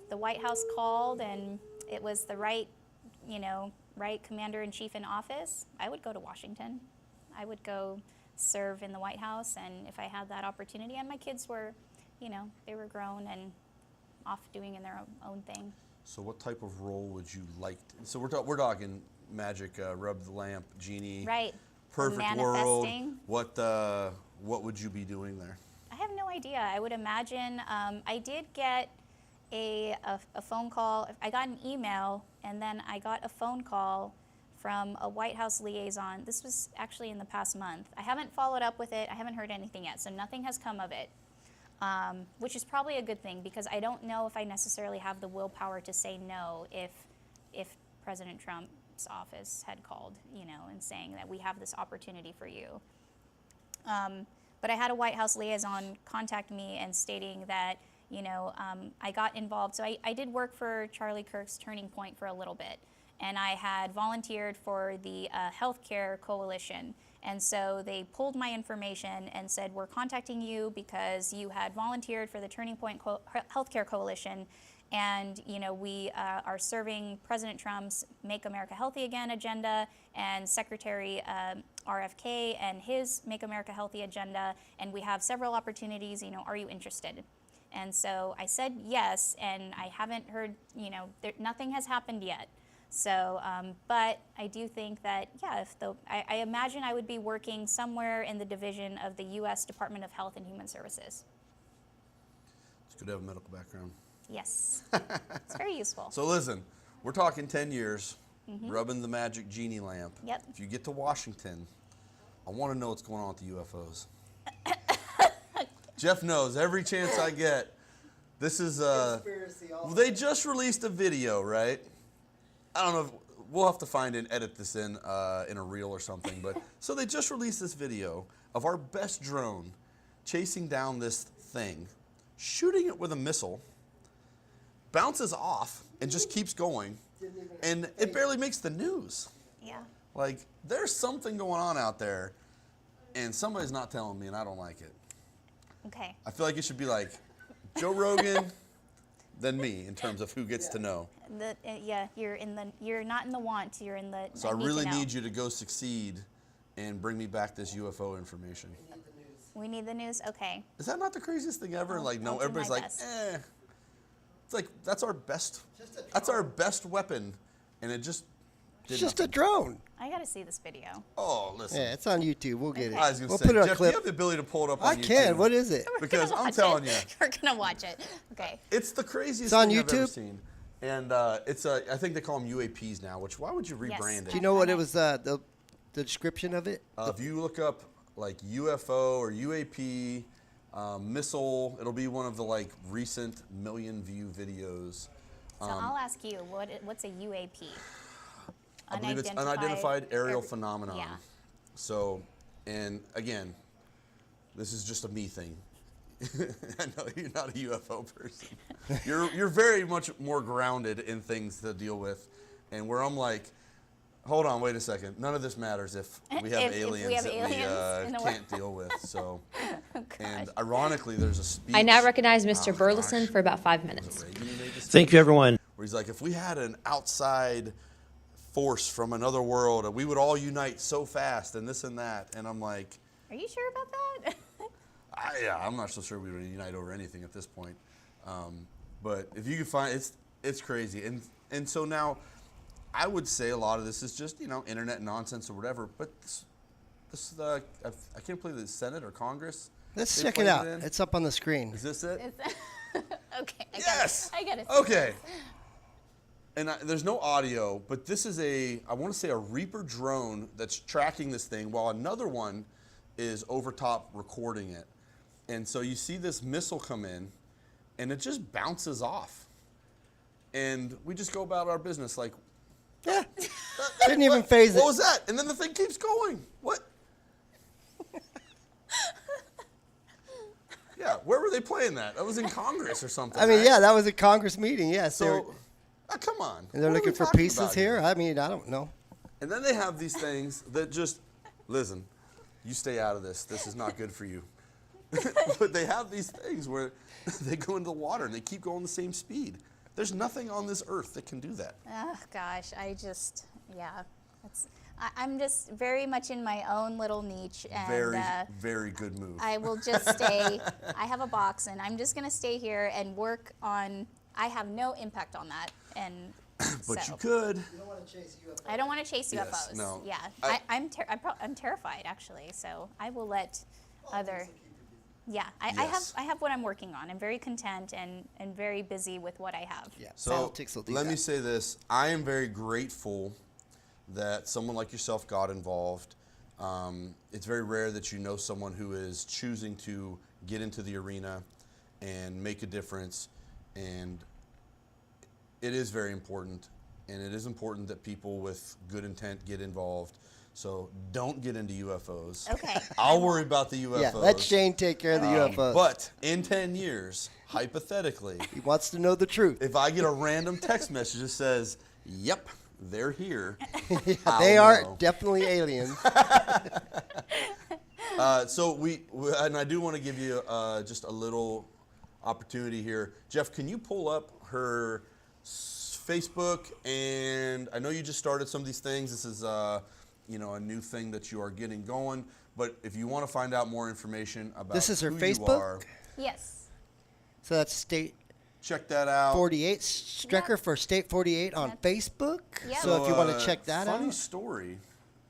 Speaker 2: the White House called and it was the right, you know, right commander-in-chief in office, I would go to Washington. I would go serve in the White House, and if I had that opportunity, and my kids were, you know, they were grown and off doing in their own thing.
Speaker 1: So what type of role would you like to, so we're talking magic, rub the lamp, genie,
Speaker 2: Right.
Speaker 1: perfect world.
Speaker 2: Manifesting.
Speaker 1: What would you be doing there?
Speaker 2: I have no idea. I would imagine, I did get a phone call. I got an email, and then I got a phone call from a White House liaison. This was actually in the past month. I haven't followed up with it. I haven't heard anything yet, so nothing has come of it, which is probably a good thing, because I don't know if I necessarily have the willpower to say no if President Trump's office had called, you know, and saying that we have this opportunity for you. But I had a White House liaison contact me and stating that, you know, I got involved. So I did work for Charlie Kirk's Turning Point for a little bit, and I had volunteered for the healthcare coalition. And so they pulled my information and said, we're contacting you because you had volunteered for the Turning Point Healthcare Coalition, and you know, we are serving President Trump's Make America Healthy Again agenda and Secretary RFK and his Make America Healthy agenda, and we have several opportunities, you know, are you interested? And so I said yes, and I haven't heard, you know, nothing has happened yet. So, but I do think that, yeah, I imagine I would be working somewhere in the division of the U.S. Department of Health and Human Services.
Speaker 1: It's good to have a medical background.
Speaker 2: Yes, it's very useful.
Speaker 1: So listen, we're talking 10 years, rubbing the magic genie lamp.
Speaker 2: Yep.
Speaker 1: If you get to Washington, I want to know what's going on with the UFOs. Jeff knows every chance I get. This is,
Speaker 3: Conspiracy all
Speaker 1: they just released a video, right? I don't know if, we'll have to find and edit this in a reel or something, but, so they just released this video of our best drone chasing down this thing, shooting it with a missile, bounces off and just keeps going, and it barely makes the news.
Speaker 2: Yeah.
Speaker 1: Like, there's something going on out there, and somebody's not telling me, and I don't like it.
Speaker 2: Okay.
Speaker 1: I feel like it should be like Joe Rogan, then me, in terms of who gets to know.
Speaker 2: Yeah, you're not in the want, you're in the.
Speaker 1: So I really need you to go succeed and bring me back this UFO information.
Speaker 2: We need the news. Okay.
Speaker 1: Is that not the craziest thing ever? Like, no,
Speaker 2: I'll do
Speaker 1: everybody's
Speaker 2: my
Speaker 1: like,
Speaker 2: best.
Speaker 1: eh. It's like, that's our best weapon, and it just did
Speaker 3: It's just
Speaker 1: nothing.
Speaker 3: a drone.
Speaker 2: I gotta see this video.
Speaker 1: Oh, listen.
Speaker 3: Yeah, it's on YouTube. We'll get it.
Speaker 1: I was gonna
Speaker 3: We'll
Speaker 1: say,
Speaker 3: put it on
Speaker 1: Jeff,
Speaker 3: clip.
Speaker 1: you have the ability to pull it up on
Speaker 3: I
Speaker 1: YouTube.
Speaker 3: can. What is it?
Speaker 1: Because
Speaker 2: We're gonna
Speaker 1: I'm
Speaker 2: watch
Speaker 1: telling
Speaker 2: it.
Speaker 1: you,
Speaker 2: We're gonna watch it. Okay.
Speaker 1: it's the craziest
Speaker 3: It's on
Speaker 1: thing I've ever
Speaker 3: YouTube?
Speaker 1: seen. And it's I think they call them UAPs now, which, why would you rebrand
Speaker 3: Do
Speaker 1: it?
Speaker 3: you know what it was? The description of it?
Speaker 1: If you look up like UFO or UAP, missile, it'll be one of the like recent million view videos.
Speaker 2: So I'll ask you, what's a UAP?
Speaker 1: I believe it's unidentified aerial
Speaker 2: air-
Speaker 1: phenomenon.
Speaker 2: Yeah.
Speaker 1: So, and again, this is just a me thing. I know you're not a UFO person. You're very much more grounded in things to deal with, and where I'm like, Hold on, wait a second. None of this matters if we have
Speaker 2: If we
Speaker 1: aliens
Speaker 2: have
Speaker 1: that
Speaker 2: aliens in
Speaker 1: we
Speaker 2: the
Speaker 1: can't deal with. So,
Speaker 2: Oh,
Speaker 1: and
Speaker 2: gosh.
Speaker 1: ironically, there's a speech.
Speaker 4: I now recognize Mr.
Speaker 1: Oh,
Speaker 4: Burleson
Speaker 1: gosh.
Speaker 4: for about 5
Speaker 1: Was
Speaker 4: minutes.
Speaker 1: it Reagan who made this
Speaker 5: Thank
Speaker 1: speech?
Speaker 5: you, everyone.
Speaker 1: Where he's like, if we had an outside force from another world, we would all unite so fast and this and that. And I'm like,
Speaker 2: Are you sure about that?
Speaker 1: yeah, I'm not so sure we would unite over anything at this point. But if you can find, it's crazy. And so now, I would say a lot of this is just, internet nonsense or whatever. But I can't believe the Senate or Congress.
Speaker 3: Let's
Speaker 1: they
Speaker 3: check it
Speaker 1: played
Speaker 3: out.
Speaker 1: in.
Speaker 3: It's up on the screen.
Speaker 1: Is this it?
Speaker 2: Okay.
Speaker 1: Yes.
Speaker 2: I get it.
Speaker 1: Okay. And there's no audio, but this is I want to say a Reaper drone that's tracking this thing while another one is over top recording it. And so you see this missile come in and it just bounces off. And we just go about our business like,
Speaker 3: Yeah. Didn't even phase it.
Speaker 1: what was that? And then the thing keeps going. What? Yeah, where were they playing that? That was in Congress or something.
Speaker 3: I mean,
Speaker 1: right?
Speaker 3: yeah, that was a Congress meeting. Yes.
Speaker 1: So, come on.
Speaker 3: and they're
Speaker 1: What are
Speaker 3: looking
Speaker 1: we
Speaker 3: for
Speaker 1: talking
Speaker 3: pieces
Speaker 1: about
Speaker 3: here. I mean, I don't know.
Speaker 1: And then they have these things that just, listen, you stay out of this. This is not good for you. But they have these things where they go into the water and they keep going the same speed. There's nothing on this earth that can do that.
Speaker 2: Oh gosh, I'm just very much in my own little niche, and
Speaker 1: Very, very good move.
Speaker 2: I will just stay. I have a box, and I'm just gonna stay here and work on. I have no impact on that, and
Speaker 1: But
Speaker 2: so
Speaker 1: you could.
Speaker 3: You don't want to chase UFOs.
Speaker 2: I don't want to chase
Speaker 1: Yes,
Speaker 2: UFOs.
Speaker 1: no.
Speaker 2: Yeah,
Speaker 1: I-
Speaker 2: I'm terrified actually. So I will let other. Yeah,
Speaker 1: Yes.
Speaker 2: I have what I'm working on. I'm very content and very busy with what I have.
Speaker 3: Yeah.
Speaker 1: So
Speaker 3: Politics will do
Speaker 1: let
Speaker 3: that.
Speaker 1: me say this. I am very grateful that someone like yourself got involved. It's very rare that you know someone who is choosing to get into the arena and make a difference. And it is very important. And it is important that people with good intent get involved. So don't get into UFOs.
Speaker 2: Okay.
Speaker 1: I'll worry about the UFOs.
Speaker 3: Yeah, let Shane take care of the UFOs.
Speaker 1: But in 10 years, hypothetically,
Speaker 3: He wants to know the truth.
Speaker 1: if I get a random text message that says, yep, they're here,
Speaker 3: They
Speaker 1: I'll
Speaker 3: are
Speaker 1: know.
Speaker 3: definitely aliens.
Speaker 1: So and I do want to give you just a little opportunity here. Jeff, can you pull up her Facebook? And I know you just started some of these things. This is a new thing that you are getting going. But if you want to find out more information about
Speaker 3: This is her
Speaker 1: who
Speaker 3: Facebook?
Speaker 1: you are,
Speaker 2: Yes.
Speaker 3: So that's State
Speaker 1: check that out.
Speaker 3: 48, Strecker for State 48 on
Speaker 2: Yep.
Speaker 3: Facebook.
Speaker 2: Yep.
Speaker 3: So if you want to check that
Speaker 1: funny
Speaker 3: out.
Speaker 1: story.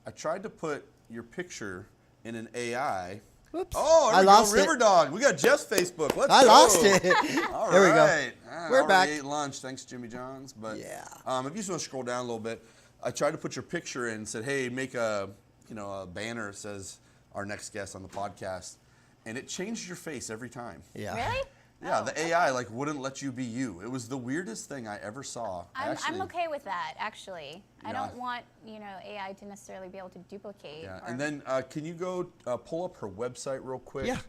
Speaker 1: I tried to put your picture in an AI.
Speaker 3: Whoops.
Speaker 1: Oh, there
Speaker 3: I
Speaker 1: we
Speaker 3: lost
Speaker 1: go.
Speaker 3: it.
Speaker 1: River Dog. We got Jeff's Facebook. Let's
Speaker 3: I
Speaker 1: go.
Speaker 3: lost it.
Speaker 1: All
Speaker 3: There we go.
Speaker 1: right. I
Speaker 3: We're
Speaker 1: already
Speaker 3: back.
Speaker 1: ate lunch. Thanks, Jimmy John's. But
Speaker 3: Yeah.
Speaker 1: if you just want to scroll down a little bit, I tried to put your picture in and said, hey, make a banner that says our next guest on the podcast. And it changed your face every time.
Speaker 3: Yeah.
Speaker 2: Really?
Speaker 1: Yeah,
Speaker 2: Oh,
Speaker 1: the AI wouldn't let you be you. It was the weirdest thing I ever saw.
Speaker 2: I'm okay with that, actually. I
Speaker 1: Yeah.
Speaker 2: don't want, AI to necessarily be able to duplicate.
Speaker 1: Yeah,
Speaker 2: or-
Speaker 1: and then can you go pull up her website real quick?
Speaker 3: Yeah.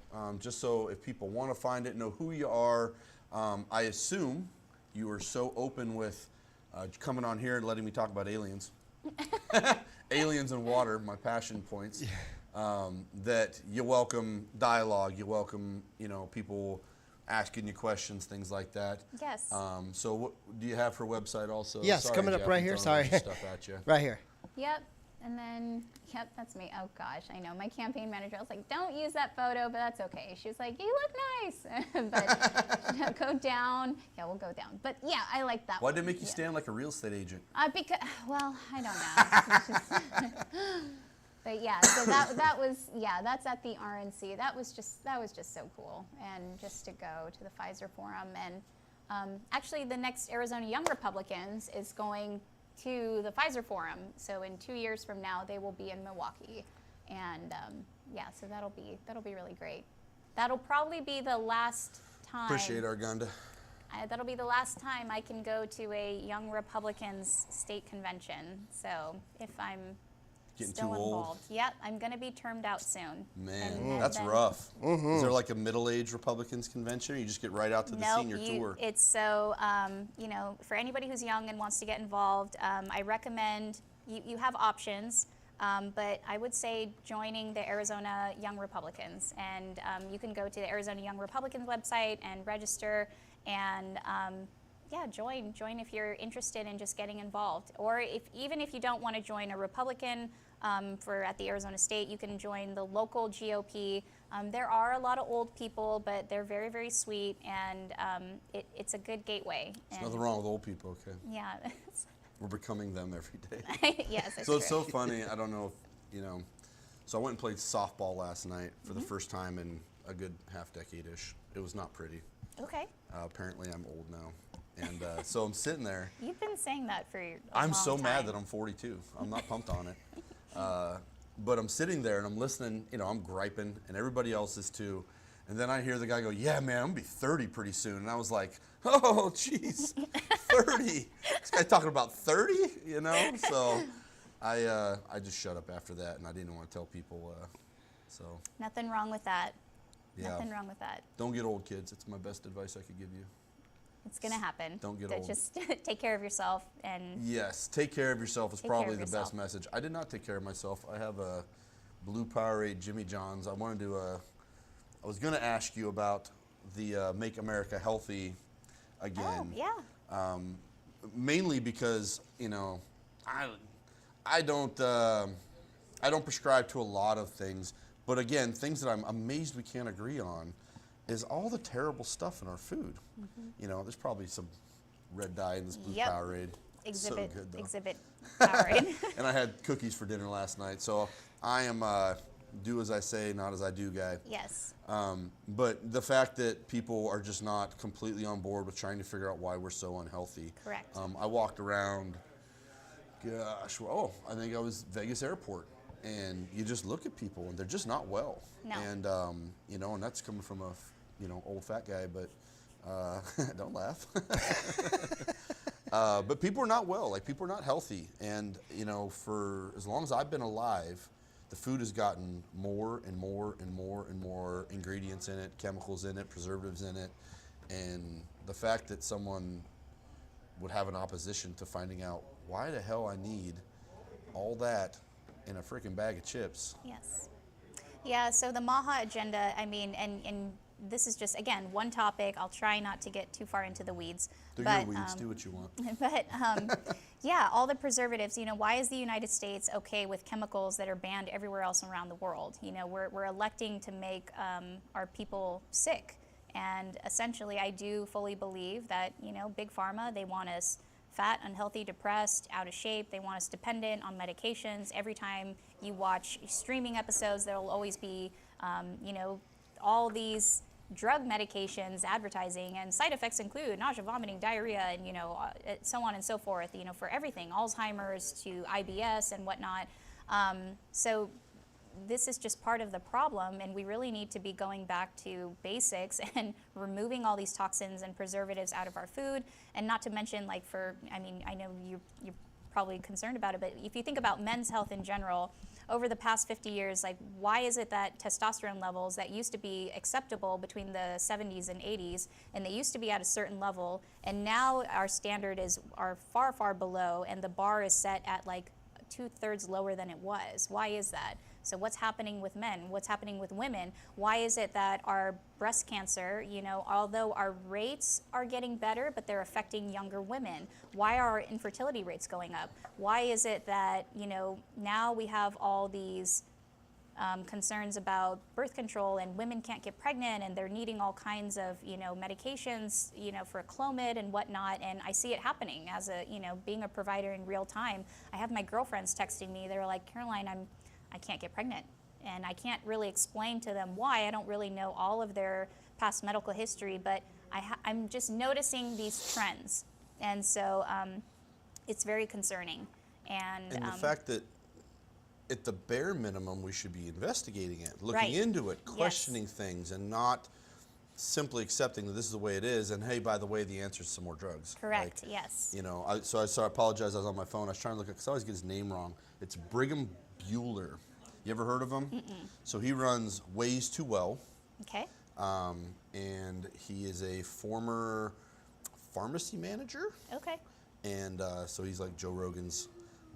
Speaker 1: Just so if people want to find it, know who you are. I assume you are so open with coming on here and letting me talk about aliens. Aliens and water, my passion points. That you welcome dialogue, you welcome, people asking you questions, things like that.
Speaker 2: Yes.
Speaker 1: So what, do you have her website also?
Speaker 3: Yes,
Speaker 1: Sorry,
Speaker 3: coming up
Speaker 1: Jeff,
Speaker 3: right
Speaker 1: I'm
Speaker 3: here.
Speaker 1: throwing a bunch
Speaker 3: Sorry.
Speaker 1: of Stuff at you.
Speaker 3: Right here.
Speaker 2: Yep. And then, yep, that's me. Oh gosh, I know. My campaign manager, I was like, don't use that photo, but that's okay. She was like, you look nice. But go down. Yeah, we'll go down. But yeah, I like that
Speaker 1: Why
Speaker 2: one.
Speaker 1: did it make you
Speaker 2: Yeah.
Speaker 1: stand like a real estate agent?
Speaker 2: Because, well, I don't know. But yeah, so that was, that's at the RNC. That was just so cool. And just to go to the Pfizer Forum. And actually the next Arizona Young Republicans is going to the Pfizer Forum. So in 2 years from now, they will be in Milwaukee. And so that'll be really great. That'll probably be the last time.
Speaker 1: Appreciate Argunda.
Speaker 2: That'll be the last time I can go to a Young Republicans state convention. So if I'm
Speaker 1: Getting
Speaker 2: Still
Speaker 1: too old.
Speaker 2: involved. Yep, I'm going to be termed out soon.
Speaker 1: Man,
Speaker 2: And
Speaker 1: that's
Speaker 2: then-
Speaker 1: rough. Is there like a middle-aged Republicans convention? Or you just get right out to the
Speaker 2: Nope,
Speaker 1: senior tour?
Speaker 2: It's so, you know, for anybody who's young and wants to get involved, I recommend you have options, but I would say joining the Arizona Young Republicans. And you can go to the Arizona Young Republicans website and register and yeah, join if you're interested in just getting involved. Or even if you don't want to join a Republican for at the Arizona State, you can join the local GOP. There are a lot of old people, but they're very, very sweet, and it's a good gateway.
Speaker 1: There's nothing wrong with old people, okay?
Speaker 2: Yeah.
Speaker 1: We're becoming them every day.
Speaker 2: Yes, that's
Speaker 1: So it's
Speaker 2: true.
Speaker 1: so funny. I don't know if, you know. So I went and played softball last night for the first time in a good half decade-ish. It was not pretty.
Speaker 2: Okay.
Speaker 1: Apparently I'm old now. And so I'm sitting there.
Speaker 2: You've been saying that for a
Speaker 1: I'm
Speaker 2: long
Speaker 1: so mad
Speaker 2: time.
Speaker 1: that I'm 42. I'm not pumped on it. But I'm sitting there and I'm listening, you know, I'm griping and everybody else is too. And then I hear the guy go, yeah, man, I'm gonna be 30 pretty soon. And I was like, oh, jeez, 30. This guy talking about 30, you know? So I just shut up after that and I didn't want to tell people. So
Speaker 2: Nothing wrong with that.
Speaker 1: yeah,
Speaker 2: Nothing wrong with that.
Speaker 1: don't get old, kids. It's my best advice I could give you.
Speaker 2: It's going to happen.
Speaker 1: Don't get
Speaker 2: So
Speaker 1: old.
Speaker 2: Just take care of yourself and
Speaker 1: Yes, take care of yourself is
Speaker 2: Take care
Speaker 1: probably
Speaker 2: of
Speaker 1: the
Speaker 2: yourself.
Speaker 1: best message. I did not take care of myself. I have a Blue Powerade Jimmy John's. I wanted to, I was going to ask you about the Make America Healthy again.
Speaker 2: oh, yeah.
Speaker 1: Mainly because, you know, I don't prescribe to a lot of things, but again, things that I'm amazed we can't agree on is all the terrible stuff in our food. You know, there's probably some red dye in this Blue
Speaker 2: Yep.
Speaker 1: Powerade.
Speaker 2: Exhibit,
Speaker 1: so good, though.
Speaker 2: exhibit Powerade.
Speaker 1: And I had cookies for dinner last night, so I am do as I say, not as I do guy.
Speaker 2: Yes.
Speaker 1: But the fact that people are just not completely on board with trying to figure out why we're so unhealthy.
Speaker 2: Correct.
Speaker 1: I walked around, I think I was Vegas Airport, and you just look at people and they're just not well.
Speaker 2: No.
Speaker 1: And you know, and that's coming from a old fat guy, but don't laugh. But people are not well. Like, people are not healthy, and you know, for as long as I've been alive, the food has gotten more and more and more and more ingredients in it, chemicals in it, preservatives in it, and the fact that someone would have an opposition to finding out why the hell I need all that in a freaking bag of chips.
Speaker 2: Yes. Yeah, so the MAHA agenda, I mean, and this is just, again, one topic. I'll try not to get too far into the weeds.
Speaker 1: Do
Speaker 2: but,
Speaker 1: your weeds, do what you want.
Speaker 2: But yeah, all the preservatives, you know, why is the United States okay with chemicals that are banned everywhere else around the world? You know, we're electing to make our people sick. And essentially, I do fully believe that, you know, Big Pharma, they want us fat, unhealthy, depressed, out of shape. They want us dependent on medications. Every time you watch streaming episodes, there will always be, you know, all these drug medications advertising, and side effects include nausea, vomiting, diarrhea, and you know, so on and so forth. You know, for everything, Alzheimer's to IBS and whatnot. So this is just part of the problem, and we really need to be going back to basics and removing all these toxins and preservatives out of our food. And not to mention, like, I mean, I know you're probably concerned about it, but if you think about men's health in general, over the past 50 years, like, why is it that testosterone levels that used to be acceptable between the 70s and 80s, and they used to be at a certain level, and now our standard are far, far below, and the bar is set at like 2/3 lower than it was? Why is that? So what's happening with men? What's happening with women? Why is it that our breast cancer, you know, although our rates are getting better, but they're affecting younger women? Why are our infertility rates going up? Why is it that, you know, now we have all these concerns about birth control, and women can't get pregnant, and they're needing all kinds of, you know, medications, you know, for Clomid and whatnot. And I see it happening as a, you know, being a provider in real time. I have my girlfriends texting me. They're like, Caroline, I can't get pregnant. And I can't really explain to them why. I don't really know all of their past medical history, but I'm just noticing these trends. And so it's very concerning. And
Speaker 1: the fact that at the bare minimum we should be investigating it, looking
Speaker 2: Right.
Speaker 1: into it, questioning things, and not simply accepting that this is the way it is, and hey, by the way, the answer is some more drugs.
Speaker 2: Correct.
Speaker 1: Like,
Speaker 2: Yes.
Speaker 1: you know, I apologize. I was on my phone. I was trying to look at, because I always get his name wrong. It's Brigham Bueller. You ever heard of him? So he runs Ways to Well,
Speaker 2: Okay.
Speaker 1: and he is a former pharmacy manager,
Speaker 2: Okay.
Speaker 1: and so he's like Joe Rogan's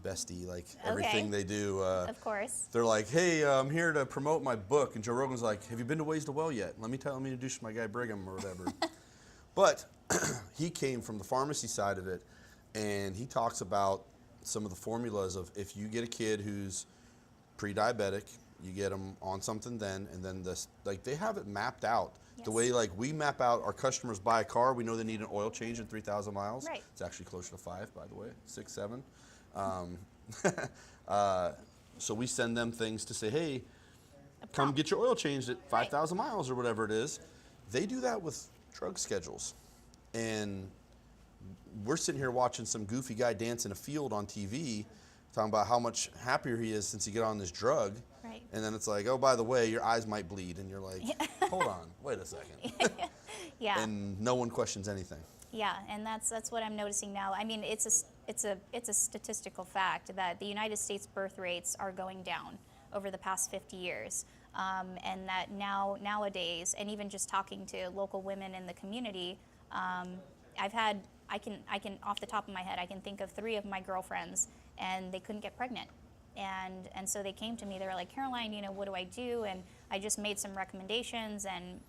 Speaker 1: bestie. Like
Speaker 2: Okay.
Speaker 1: everything they do.
Speaker 2: Of course.
Speaker 1: They're like, hey, I'm here to promote my book. And Joe Rogan's like, have you been to Ways to Well yet? Let me introduce my guy Brigham or whatever. But he came from the pharmacy side of it, and he talks about some of the formulas of if you get a kid who's pre-diabetic, you get them on something then, and then this, like they have it mapped out.
Speaker 2: Yes.
Speaker 1: The way like we map out our customers buy a car, we know they need an oil change in 3,000 miles.
Speaker 2: Right.
Speaker 1: It's actually closer to 5, by the way, 6, 7. So we send them things to say, hey, come get your oil changed at 5,000 miles or whatever it is. They do that with drug schedules. And we're sitting here watching some goofy guy dance in a field on TV, talking about how much happier he is since he got on this drug.
Speaker 2: Right.
Speaker 1: And then it's like, oh, by the way, your eyes might bleed. And you're like, hold on, wait a second.
Speaker 2: Yeah.
Speaker 1: And no one questions anything.
Speaker 2: Yeah, and that's what I'm noticing now. I mean, it's a statistical fact that the United States birth rates are going down over the past 50 years, and that nowadays, and even just talking to local women in the community, I can off the top of my head, I can think of 3 of my girlfriends, and they couldn't get pregnant. And so they came to me. They were like, Caroline, you know, what do I do? And I just made some recommendations, and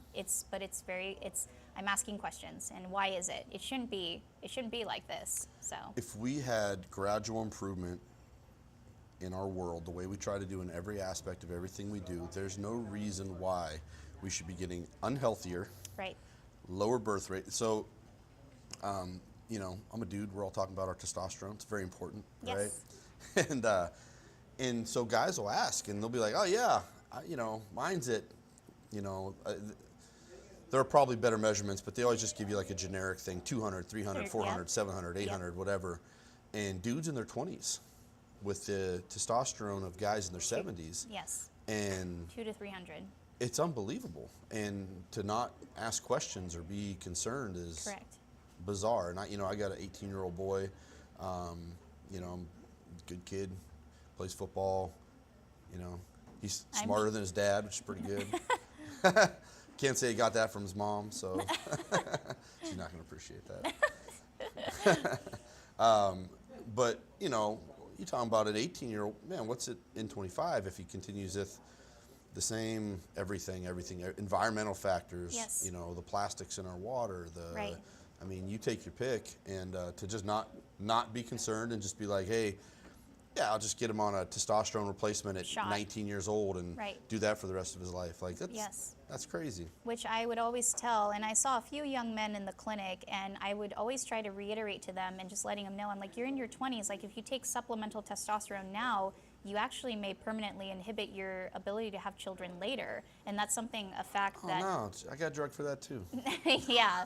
Speaker 2: I'm asking questions. And why is it? It shouldn't be like this. So
Speaker 1: If we had gradual improvement in our world, the way we try to do in every aspect of everything we do, there's no reason why we should be getting unhealthier,
Speaker 2: right,
Speaker 1: lower birth rate. So, you know, I'm a dude. We're all talking about our testosterone. It's very important,
Speaker 2: Yes.
Speaker 1: right? And so guys will ask, and they'll be like, oh, yeah, you know, mine's at, you know, there are probably better measurements, but they always just give you like a generic thing, 200, 300, 400, 700, 800, whatever. And dudes in their 20s with the testosterone of guys in their 70s.
Speaker 2: Yes.
Speaker 1: And
Speaker 2: 200 to 300.
Speaker 1: it's unbelievable. And to not ask questions or be concerned is
Speaker 2: Correct.
Speaker 1: bizarre. And I got an 18-year-old boy, you know, good kid, plays football, you know, he's smarter than his dad, which is pretty good. Can't say he got that from his mom, so she's not going to appreciate that. But, you know, you're talking about an 18-year-old, man, what's it in 25 if he continues with the same everything, environmental factors,
Speaker 2: Yes.
Speaker 1: you know, the plastics in our water,
Speaker 2: Right.
Speaker 1: I mean, you take your pick, and to just not be concerned and just be like, hey, yeah, I'll just get him on a testosterone replacement at
Speaker 2: Shot.
Speaker 1: 19 years old and
Speaker 2: Right.
Speaker 1: do that for the rest of his life. Like,
Speaker 2: Yes.
Speaker 1: that's crazy.
Speaker 2: Which I would always tell, and I saw a few young men in the clinic, and I would always try to reiterate to them and just letting them know, I'm like, you're in your 20s, like if you take supplemental testosterone now, you actually may permanently inhibit your ability to have children later. And that's a fact
Speaker 1: Oh,
Speaker 2: that,
Speaker 1: no, I got drugged for that too.
Speaker 2: yeah.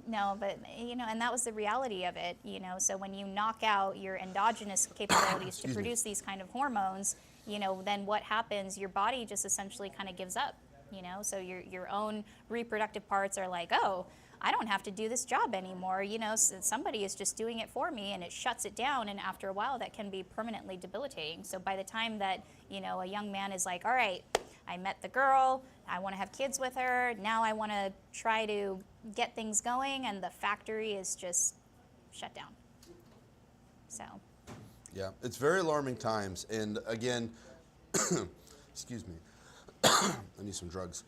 Speaker 2: No, but, you know, and that was the reality of it, you know, so when you knock out your endogenous capabilities to
Speaker 1: Excuse me.
Speaker 2: produce these kind of hormones, you know, then what happens, your body just essentially kind of gives up, you know, so your own reproductive parts are like, oh, I don't have to do this job anymore, you know, so somebody is just doing it for me, and it shuts it down, and after a while that can be permanently debilitating. So by the time that, you know, a young man is like, all right, I met the girl, I want to have kids with her, now I want to try to get things going, and the factory is just shut down. So,
Speaker 1: Yeah, it's very alarming times. And again, excuse me, I need some drugs.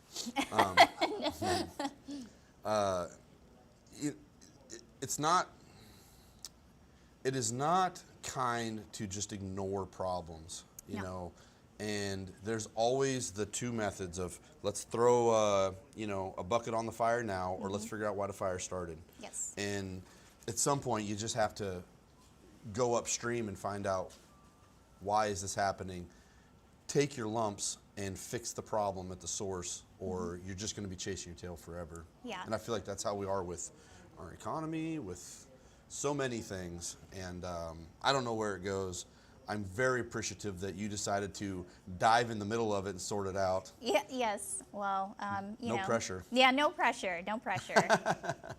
Speaker 1: It is not kind to just ignore problems, you
Speaker 2: No.
Speaker 1: know. And there's always the 2 methods of let's throw a bucket on the fire now, or let's figure out why the fire started.
Speaker 2: yes.
Speaker 1: And at some point, you just have to go upstream and find out why is this happening. Take your lumps and fix the problem at the source, or you're just going to be chasing your tail forever.
Speaker 2: Yeah.
Speaker 1: And I feel like that's how we are with our economy, with so many things. And I don't know where it goes. I'm very appreciative that you decided to dive in the middle of it and sort it out.
Speaker 2: Yeah, yes. Well, you know.
Speaker 1: No pressure.
Speaker 2: Yeah, no pressure. No pressure.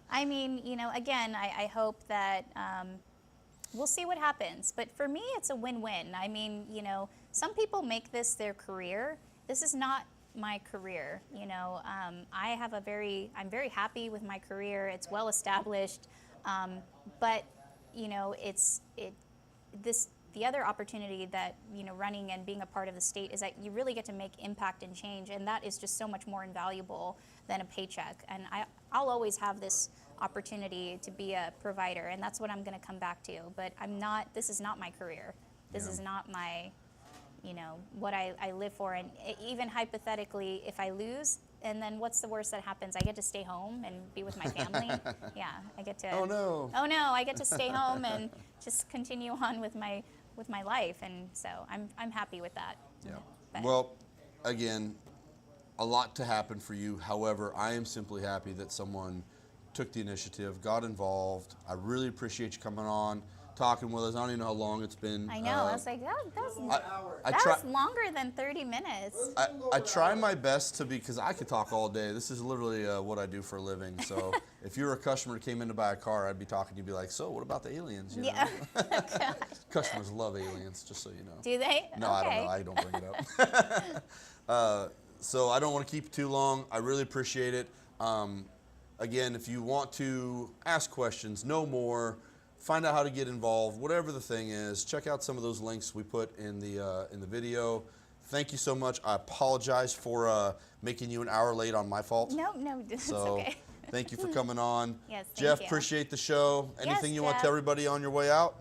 Speaker 2: I mean, you know, again, I hope that we'll see what happens. But for me, it's a win-win. I mean, you know, some people make this their career. This is not my career. You know, I'm very happy with my career. It's well established. But, you know, the other opportunity that, you know, running and being a part of the state is that you really get to make impact and change, and that is just so much more invaluable than a paycheck. And I'll always have this opportunity to be a provider, and that's what I'm going to come back to. But this is not my career. This is not my, you know, what I live for. And even hypothetically, if I lose, and then what's the worst that happens? I get to stay home and be with my family. Yeah, I get to.
Speaker 1: Oh no.
Speaker 2: Oh no, I get to stay home and just continue on with my life, and so I'm happy with that.
Speaker 1: Yeah.
Speaker 2: But-
Speaker 1: Well, again, a lot to happen for you. However, I am simply happy that someone took the initiative, got involved. I really appreciate you coming on, talking with us. I don't even know how long it's been.
Speaker 2: I know. I was like, that
Speaker 1: I try.
Speaker 2: was longer than 30 minutes.
Speaker 1: I try my best to be, because I could talk all day. This is literally what I do for a living. So if you were a customer who came in to buy a car, I'd be talking to you, be like, so what about the aliens? You
Speaker 2: Yeah.
Speaker 1: know? Customers love aliens, just so you know.
Speaker 2: Do they?
Speaker 1: No,
Speaker 2: Okay.
Speaker 1: I don't know. I don't bring it up. So I don't want to keep it too long. I really appreciate it. Again, if you want to ask questions, know more, find out how to get involved, whatever the thing is, check out some of those links we put in the video. Thank you so much. I apologize for making you an hour late on my fault.
Speaker 2: No, it's
Speaker 1: So
Speaker 2: okay.
Speaker 1: thank you for coming on.
Speaker 2: Yes, thank
Speaker 1: Jeff,
Speaker 2: you.
Speaker 1: appreciate the show. Anything you want to
Speaker 2: Jeff.
Speaker 1: tell everybody on your way out?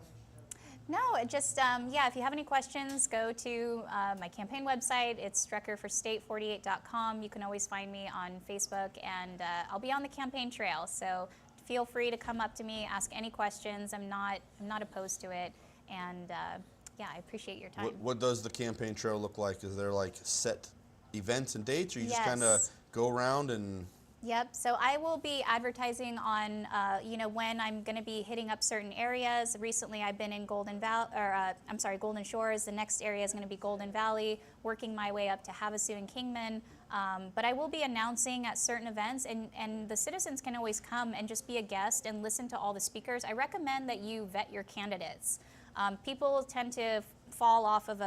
Speaker 2: No, it just, if you have any questions, go to my campaign website. It's streckerforstate48.com. You can always find me on Facebook, and I'll be on the campaign trail. So feel free to come up to me, ask any questions. I'm not opposed to it, and I appreciate your time.
Speaker 1: What does the campaign trail look like? Is there like set events and dates, or you just
Speaker 2: Yes.
Speaker 1: kind of go around and?
Speaker 2: Yep. So I will be advertising on, when I'm going to be hitting up certain areas. Recently, I've been in Golden Shores. The next area is going to be Golden Valley, working my way up to Havasu and Kingman. But I will be announcing at certain events, and the citizens can always come and just be a guest and listen to all the speakers. I recommend that you vet your candidates. People tend to fall off of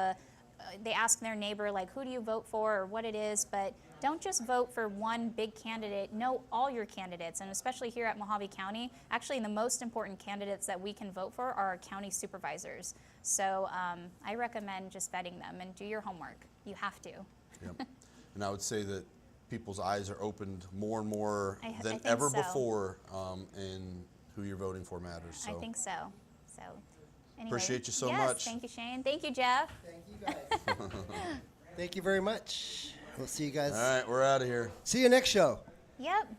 Speaker 2: they ask their neighbor, like, who do you vote for or what it is, but don't just vote for one big candidate. Know all your candidates, and especially here at Mojave County, actually the most important candidates that we can vote for are our county supervisors. So I recommend just vetting them and do your homework. You have to.
Speaker 1: Yep. And I would say that people's eyes are opened more and more
Speaker 2: I
Speaker 1: than
Speaker 2: think
Speaker 1: ever
Speaker 2: so.
Speaker 1: before, and who you're voting for matters. So
Speaker 2: I think so. So anyway,
Speaker 1: Appreciate you so
Speaker 2: yes,
Speaker 1: much.
Speaker 2: Thank you, Shane. Thank you, Jeff.
Speaker 3: Thank you guys. Thank you very much. We'll see you guys.
Speaker 1: all right, we're out of here.
Speaker 3: See you next show.
Speaker 2: Yep.